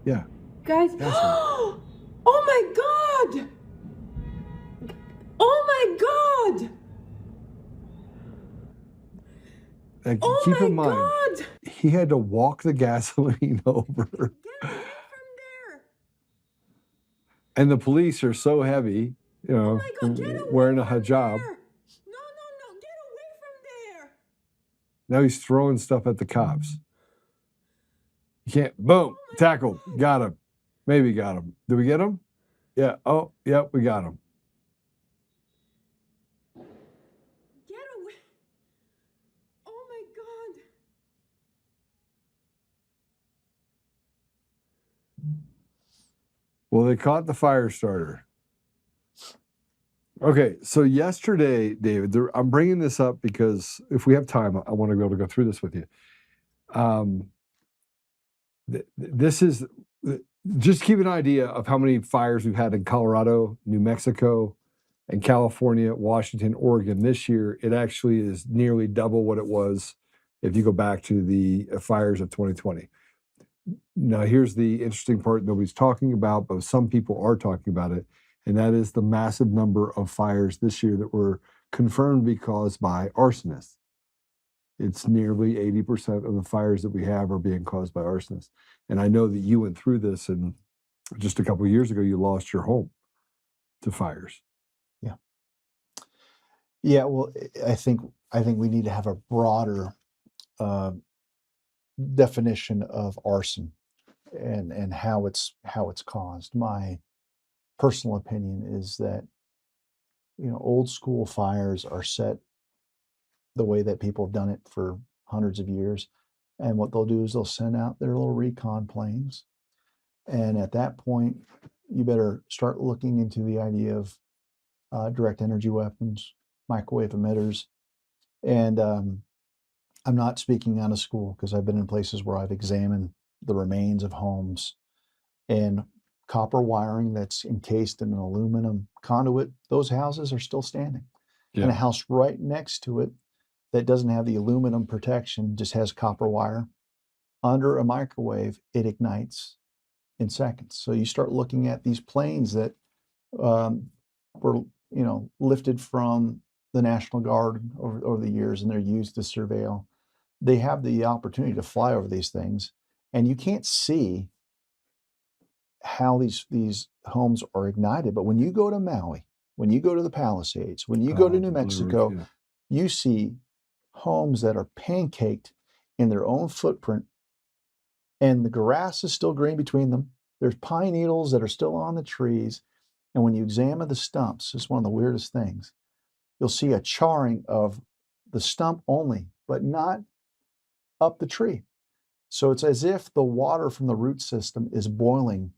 Speaker 1: Yeah.
Speaker 11: Guys,
Speaker 1: gasoline.
Speaker 11: Oh my God! Oh my God!
Speaker 1: Like,
Speaker 11: Oh
Speaker 1: keep
Speaker 11: my
Speaker 1: in mind,
Speaker 11: God!
Speaker 1: he had to walk the gasoline over.
Speaker 11: Get away from there!
Speaker 1: And the police are so heavy,
Speaker 11: Oh my God, get away
Speaker 1: wearing a
Speaker 11: from
Speaker 1: hijab.
Speaker 11: there. No, get away from there!
Speaker 1: Now he's throwing stuff at the cops. You can't, boom, tackle, got him. Maybe got him. Did we get him? Yeah, oh, yep, we got him. Well, they caught the fire starter. Okay, so yesterday, David, I'm bringing this up because if we have time, I want to be able to go through this with you. This is just to give you an idea of how many fires we've had in Colorado, New Mexico, and California, Washington, Oregon. This year, it actually is nearly double what it was if you go back to the fires of 2020. Now, here's the interesting part nobody's talking about, but some people are talking about it, and that is the massive number of fires this year that were confirmed to be caused by arsonists. It's nearly 80% of the fires that we have are being caused by arsonists. And I know that you went through this, and just a couple of years ago, you lost your home to fires.
Speaker 2: Yeah. Yeah. Well, I think we need to have a broader definition of arson and how it's caused. My personal opinion is that, old school fires are set the way that people have done it for hundreds of years. And what they'll do is they'll send out their little recon planes. And at that point, you better start looking into the idea of direct energy weapons, microwave emitters. And I'm not speaking out of school because I've been in places where I've examined the remains of homes and copper wiring that's encased in an aluminum conduit. Those houses are still standing.
Speaker 1: Yeah.
Speaker 2: And a house right next to it that doesn't have the aluminum protection, just has copper wire. Under a microwave, it ignites in seconds. So you start looking at these planes that were, lifted from the National Guard over the years, and they're used to surveil. They have the opportunity to fly over these things, and you can't see how these homes are ignited. But when you go to Maui, when you go to the Palisades, when you go to New Mexico, you see homes that are pancaked in their own footprint, and the grass is still green between them. There's pine needles that are still on the trees. And when you examine the stumps, it's one of the weirdest things. You'll see a charring of the stump only, but not up the tree. So it's as if the water from the root system is boiling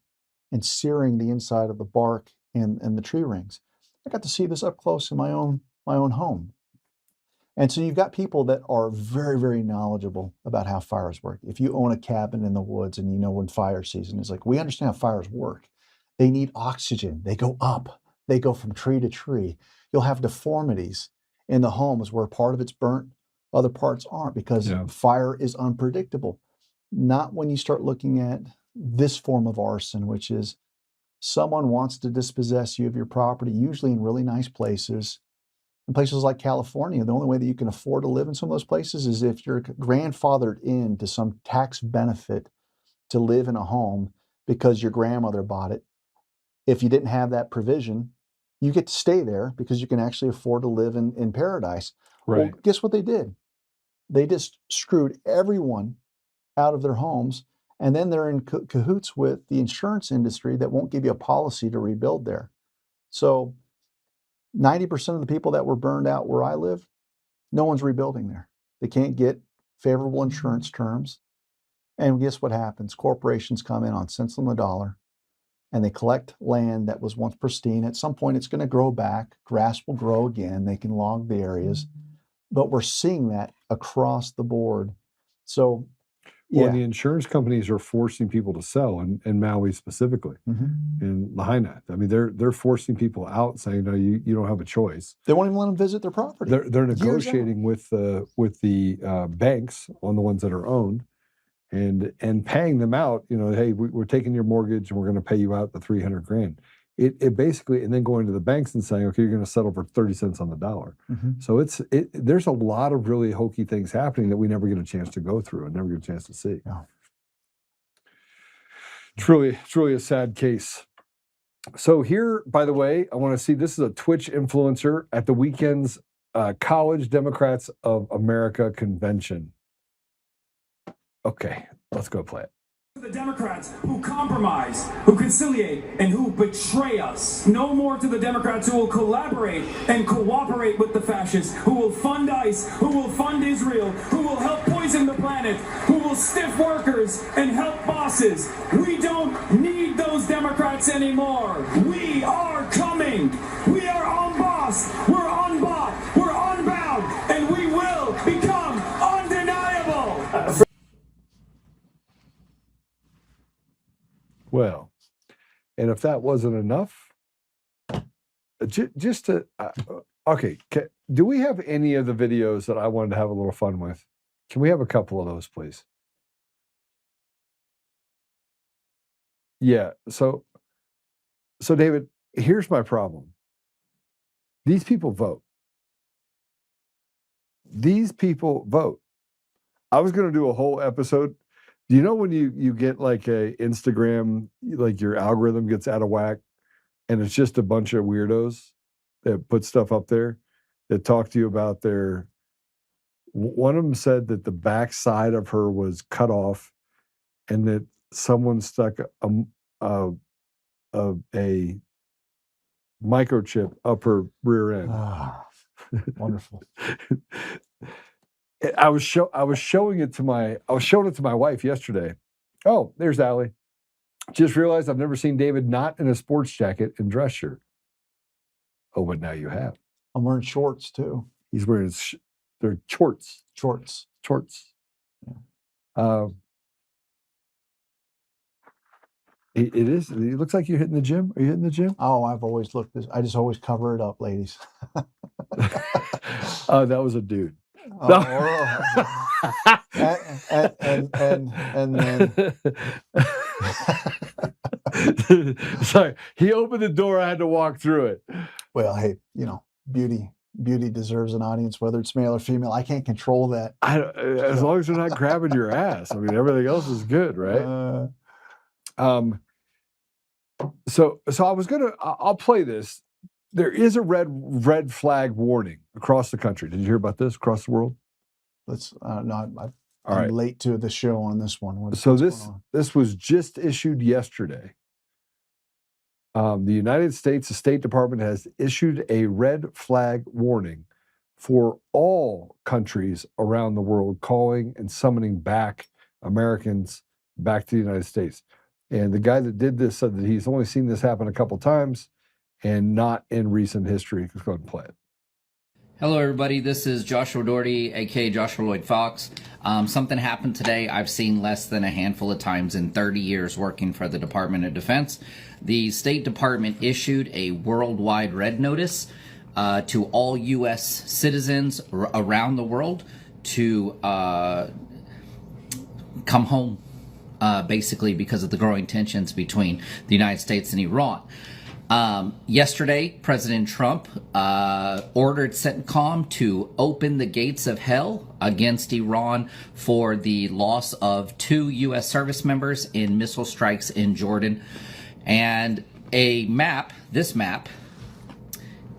Speaker 2: and searing the inside of the bark and the tree rings. I got to see this up close in my own home. And so you've got people that are very, very knowledgeable about how fires work. If you own a cabin in the woods and you know when fire season is, like, we understand how fires work. They need oxygen. They go up. They go from tree to tree. You'll have deformities in the homes where part of it's burnt, other parts aren't, because fire is unpredictable. Not when you start looking at this form of arson, which is someone wants to dispossess you of your property, usually in really nice places. In places like California, the only way that you can afford to live in some of those places is if you're grandfathered into some tax benefit to live in a home because your grandmother bought it. If you didn't have that provision, you get to stay there because you can actually afford to live in paradise.
Speaker 1: Right.
Speaker 2: Well, guess what they did? They just screwed everyone out of their homes, and then they're in cahoots with the insurance industry that won't give you a policy to rebuild there. So 90% of the people that were burned out where I live, no one's rebuilding there. They can't get favorable insurance terms. And guess what happens? Corporations come in on cents on the dollar, and they collect land that was once pristine. At some point, it's going to grow back. Grass will grow again. They can log the areas. But we're seeing that across the board. So,
Speaker 1: well, the insurance companies are forcing people to sell in Maui specifically, in Lahaina. I mean, they're forcing people out, saying, no, you don't have a choice.
Speaker 2: They won't even let them visit their property.
Speaker 1: They're negotiating with the banks on the ones that are owned, and paying them out. Hey, we're taking your mortgage and we're going to pay you out the $300,000. It basically, and then going to the banks and saying, okay, you're going to settle for 30 cents on the dollar. So there's a lot of really hokey things happening that we never get a chance to go through and never get a chance to see.
Speaker 2: Yeah.
Speaker 1: It's really a sad case. So here, by the way, I want to see, this is a Twitch influencer at the weekend's College Democrats of America convention. Okay, let's go play it.
Speaker 12: the Democrats who compromise, who conciliate, and who betray us. No more to the Democrats who will collaborate and cooperate with the fascists, who will fund ICE, who will fund Israel, who will help poison the planet, who will stiff workers and help bosses. We don't need those Democrats anymore. We are coming. We are on boss. We're on bot. We're unbound. And we will become undeniable.
Speaker 1: Well, and if that wasn't enough, just to, okay, do we have any of the videos that I wanted to have a little fun with? Can we have a couple of those, please? Yeah, so David, here's my problem. These people vote. These people vote. I was going to do a whole episode. Do you know when you get like a Instagram, like your algorithm gets out of whack and it's just a bunch of weirdos that put stuff up there that talk to you about their, one of them said that the backside of her was cut off and that someone stuck a microchip up her rear end.
Speaker 2: Ah, wonderful.
Speaker 1: I was showing it to my wife yesterday. Oh, there's Allie. Just realized I've never seen David not in a sports jacket and dress shirt. Oh, but now you have.
Speaker 2: I'm wearing shorts too.
Speaker 1: He's wearing they're shorts.
Speaker 2: Shorts.
Speaker 1: Yeah. It is. It looks like you're hitting the gym. Are you hitting the gym?
Speaker 2: Oh, I've always looked this. I just always cover it up, ladies.
Speaker 1: Oh, that was a dude.
Speaker 2: And then
Speaker 1: sorry, he opened the door. I had to walk through it.
Speaker 2: Well, hey, beauty deserves an audience, whether it's male or female. I can't control that.
Speaker 1: As long as they're not grabbing your ass. I mean, everything else is good, right? So I was I'll play this. There is a red flag warning across the country. Did you hear about this across the world?
Speaker 2: I'm late to the show on this one.
Speaker 1: This was just issued yesterday. The United States, the State Department has issued a red flag warning for all countries around the world, calling and summoning back Americans back to the United States. And the guy that did this said that he's only seen this happen a couple times and not in recent history. Let's go ahead and play it.
Speaker 13: Hello, everybody. This is Joshua Doherty, aka Joshua Lloyd Fox. Something happened today I've seen less than a handful of times in 30 years working for the Department of Defense. The State Department issued a worldwide red notice to all U.S. citizens around the world to come home, basically because of the growing tensions between the United States and Iran. Yesterday, President Trump ordered CENTCOM to open the gates of hell against Iran for the loss of 2 U.S. service members in missile strikes in Jordan. And this map,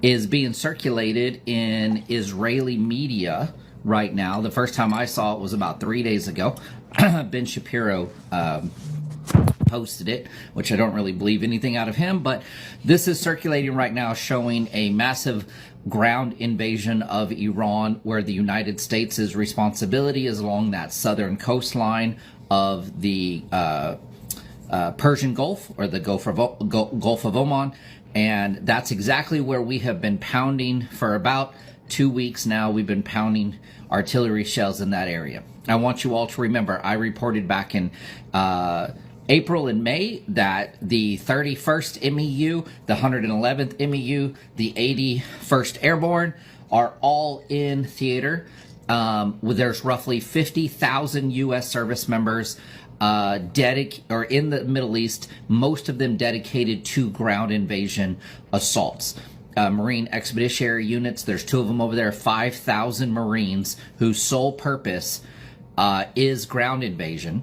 Speaker 13: is being circulated in Israeli media right now. The first time I saw it was about 3 days ago. Ben Shapiro posted it, which I don't really believe anything out of him, but this is circulating right now showing a massive ground invasion of Iran where the United States' responsibility is along that southern coastline of the Persian Gulf, or the Gulf of Oman, and that's exactly where we have been pounding for about 2 weeks now. We've been pounding artillery shells in that area. I want you all to remember, I reported back in April and May that the 31st MEU, the 111th MEU, the 81st Airborne are all in theater. There's roughly 50,000 U.S. service members in the Middle East, most of them dedicated to ground invasion assaults. Marine Expeditionary Units, there's 2 of them over there, 5,000 Marines whose sole purpose is ground invasion.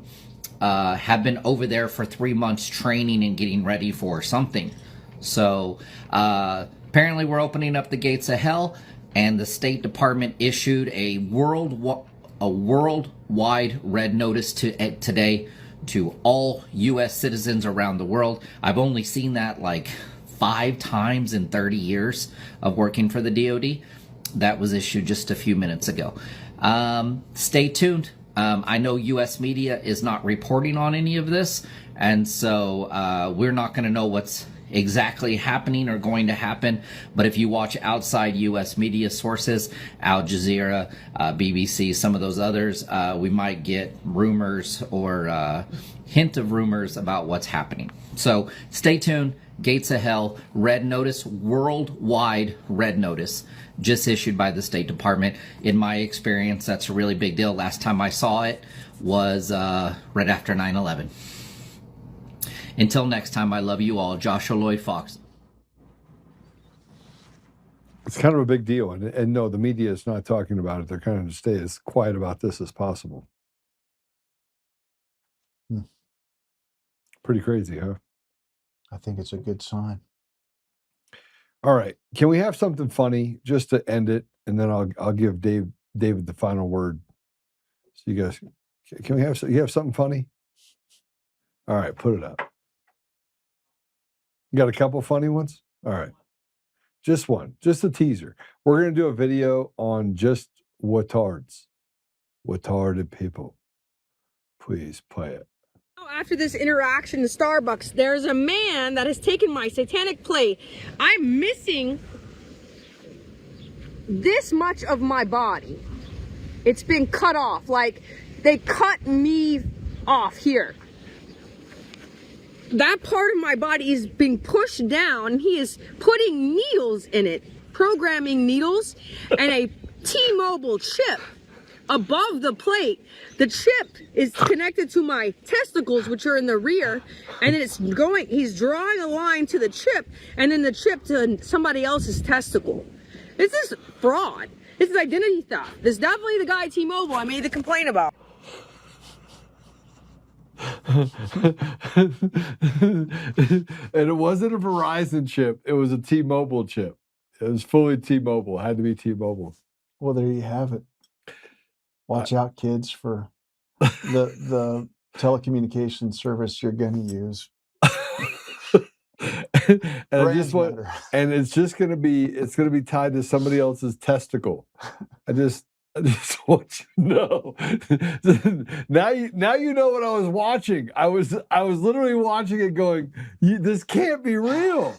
Speaker 13: Have been over there for 3 months training and getting ready for something. So apparently we're opening up the gates of hell, and the State Department issued a worldwide red notice today to all U.S. citizens around the world. I've only seen that like 5 times in 30 years of working for the DoD. That was issued just a few minutes ago. Stay tuned. I know U.S. media is not reporting on any of this, and so we're not going to know what's exactly happening or going to happen. But if you watch outside U.S. media sources, Al Jazeera, BBC, some of those others, we might get rumors or hint of rumors about what's happening. So stay tuned. Gates of Hell, red notice, worldwide red notice, just issued by the State Department. In my experience, that's a really big deal. Last time I saw it was right after 9/11. Until next time, I love you all. Joshua Lloyd Fox.
Speaker 1: It's kind of a big deal. And no, the media is not talking about it. They're kind of stay as quiet about this as possible. Pretty crazy, huh?
Speaker 2: I think it's a good sign.
Speaker 1: All right. Can we have something funny just to end it? And then I'll give David the final word. So you guys, can we have, you have something funny? All right, put it up. You got a couple funny ones? All right. Just one, just a teaser. We're going to do a video on just Watards. Watarded people. Please play it.
Speaker 11: After this interaction in Starbucks, there's a man that has taken my satanic plate. I'm missing this much of my body. It's been cut off. Like, they cut me off here. That part of my body is being pushed down. He is putting needles in it, programming needles, and a T-Mobile chip above the plate. The chip is connected to my testicles, which are in the rear, and then he's drawing a line to the chip, and then the chip to somebody else's testicle. This is fraud. This is identity theft. This is definitely the guy at T-Mobile I made the complaint about.
Speaker 1: And it wasn't a Verizon chip. It was a T-Mobile chip. It was fully T-Mobile. It had to be T-Mobile.
Speaker 2: Well, there you have it. Watch out, kids, for the telecommunications service you're going to use.
Speaker 1: And I just want, and it's just going to be tied to somebody else's testicle. I just want you to know. now you know what I was watching. I was literally watching it going, this can't be real.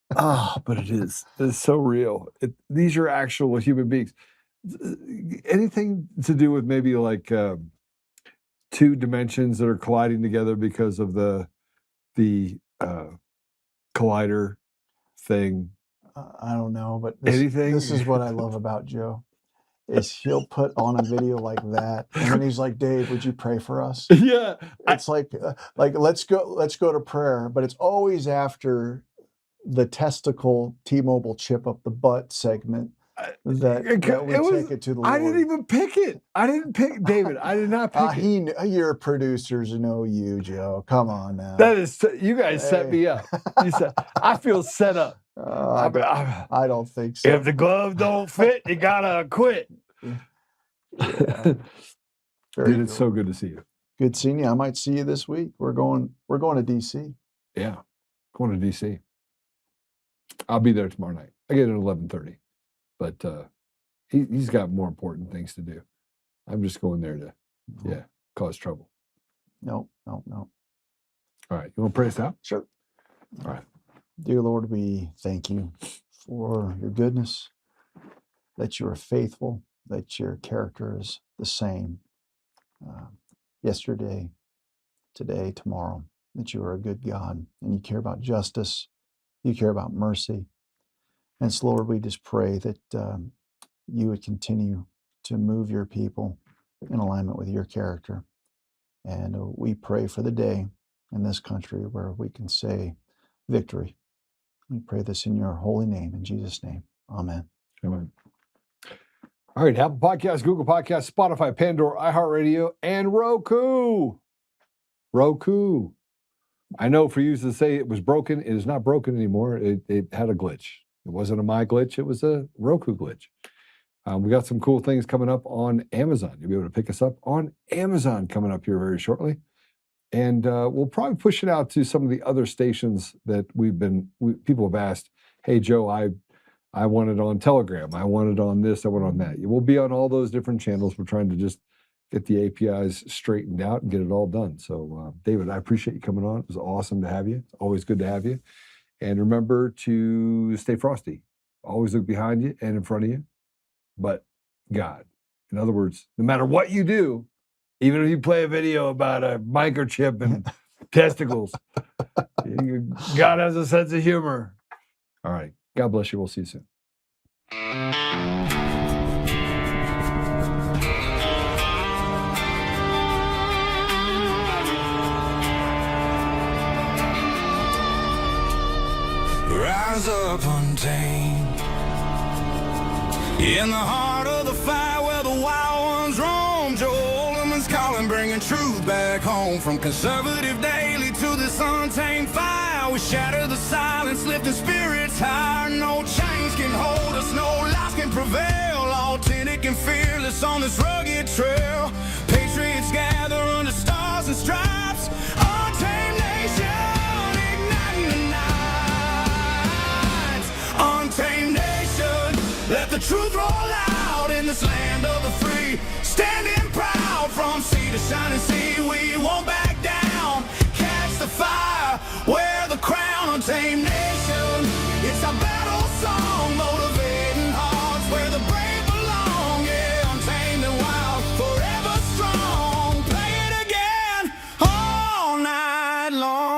Speaker 1: But it is. It's so real. These are actual human beings. Anything to do with maybe like 2 dimensions that are colliding together because of the collider thing?
Speaker 2: I don't know, but
Speaker 1: anything. This
Speaker 2: is what I love about Joe. Is he'll put on a video like that, and then he's like, "Dave, would you pray for us?"
Speaker 1: Yeah,
Speaker 2: it's like let's go to prayer, but it's always after the testicle T-Mobile chip up the butt segment that we take it to the Lord.
Speaker 1: I didn't even pick it. I didn't pick David. I did not pick it.
Speaker 2: Your producers know you, Joe. Come on now.
Speaker 1: That is, you guys set me up. You said I feel set up.
Speaker 2: I don't think so.
Speaker 1: If the glove don't fit, you gotta quit.
Speaker 2: Yeah.
Speaker 1: Dude, it's so good to see you.
Speaker 2: Good seeing you. I might see you this week. We're going to DC.
Speaker 1: Yeah, going to DC. I'll be there tomorrow night. I get it at 11:30, but he's got more important things to do. I'm just going there to cause trouble.
Speaker 2: No.
Speaker 1: All right, you want to pray us out?
Speaker 2: Sure.
Speaker 1: All right.
Speaker 2: Dear Lord, we thank you for your goodness, that you are faithful, that your character is the same yesterday, today, tomorrow, that you are a good God and you care about justice, you care about mercy. And so, Lord, we just pray that you would continue to move your people in alignment with your character. And we pray for the day in this country where we can say victory. We pray this in your holy name, in Jesus' name. Amen.
Speaker 1: Amen. All right, Apple Podcasts, Google Podcasts, Spotify, Pandora, iHeartRadio, and Roku. Roku. I know for you to say it was broken, it is not broken anymore. It had a glitch. It wasn't a my glitch, it was a Roku glitch. We got some cool things coming up on Amazon. You'll be able to pick us up on Amazon coming up here very shortly. And we'll probably push it out to some of the other stations that people have asked, hey, Joe, I want it on Telegram. I want it on this. I want it on that. We'll be on all those different channels. We're trying to just get the APIs straightened out and get it all done. So, David, I appreciate you coming on. It was awesome to have you. It's always good to have you. And remember to stay frosty. Always look behind you and in front of you, but God. In other words, no matter what you do, even if you play a video about a microchip and testicles, God has a sense of humor. All right. God bless you. We'll see you soon.
Speaker 14: Rise up untamed in the heart of the fight where the wild ones roam. Joe Oltmann's calling, bringing truth back home. From conservative daily to this untamed fire, we shatter the silence, lifting spirits higher. No chains can hold us, no lies can prevail. Authentic and fearless on this rugged trail. Patriots gather under stars and stripes. Untamed nation, igniting the night. Untamed nation, let the truth roll out in this land of the free. Standing proud from sea to shining sea, we won't back down. Catch the fire, wear the crown. Untamed nation, it's our battle song, motivating hearts where the brave belong. Yeah, untamed and wild, forever strong. Play it again all night long.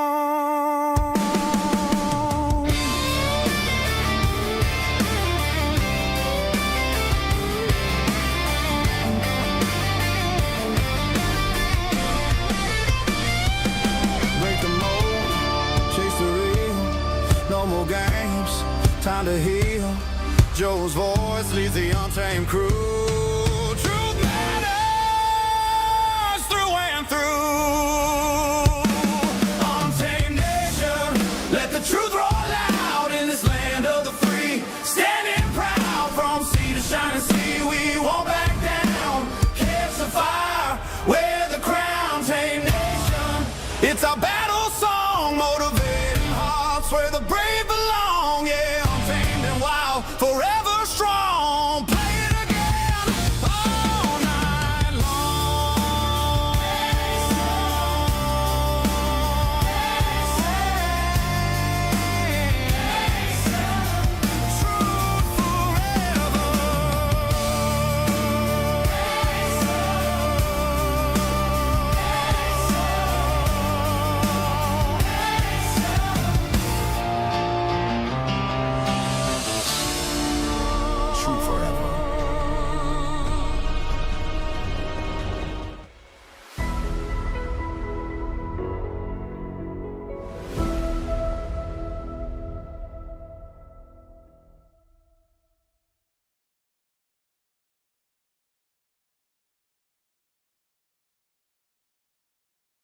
Speaker 14: Break the mold, chase the real, no more games, time to heal. Joe's voice leads the untamed crew. Truth matters through and through. Untamed nation, let the truth roll out in this land of the free. Standing proud from sea to shining sea, we won't back down. Catch the fire, wear the crown. Untamed nation, it's our battle song, motivating hearts where the brave belong. Yeah, untamed and wild, forever strong.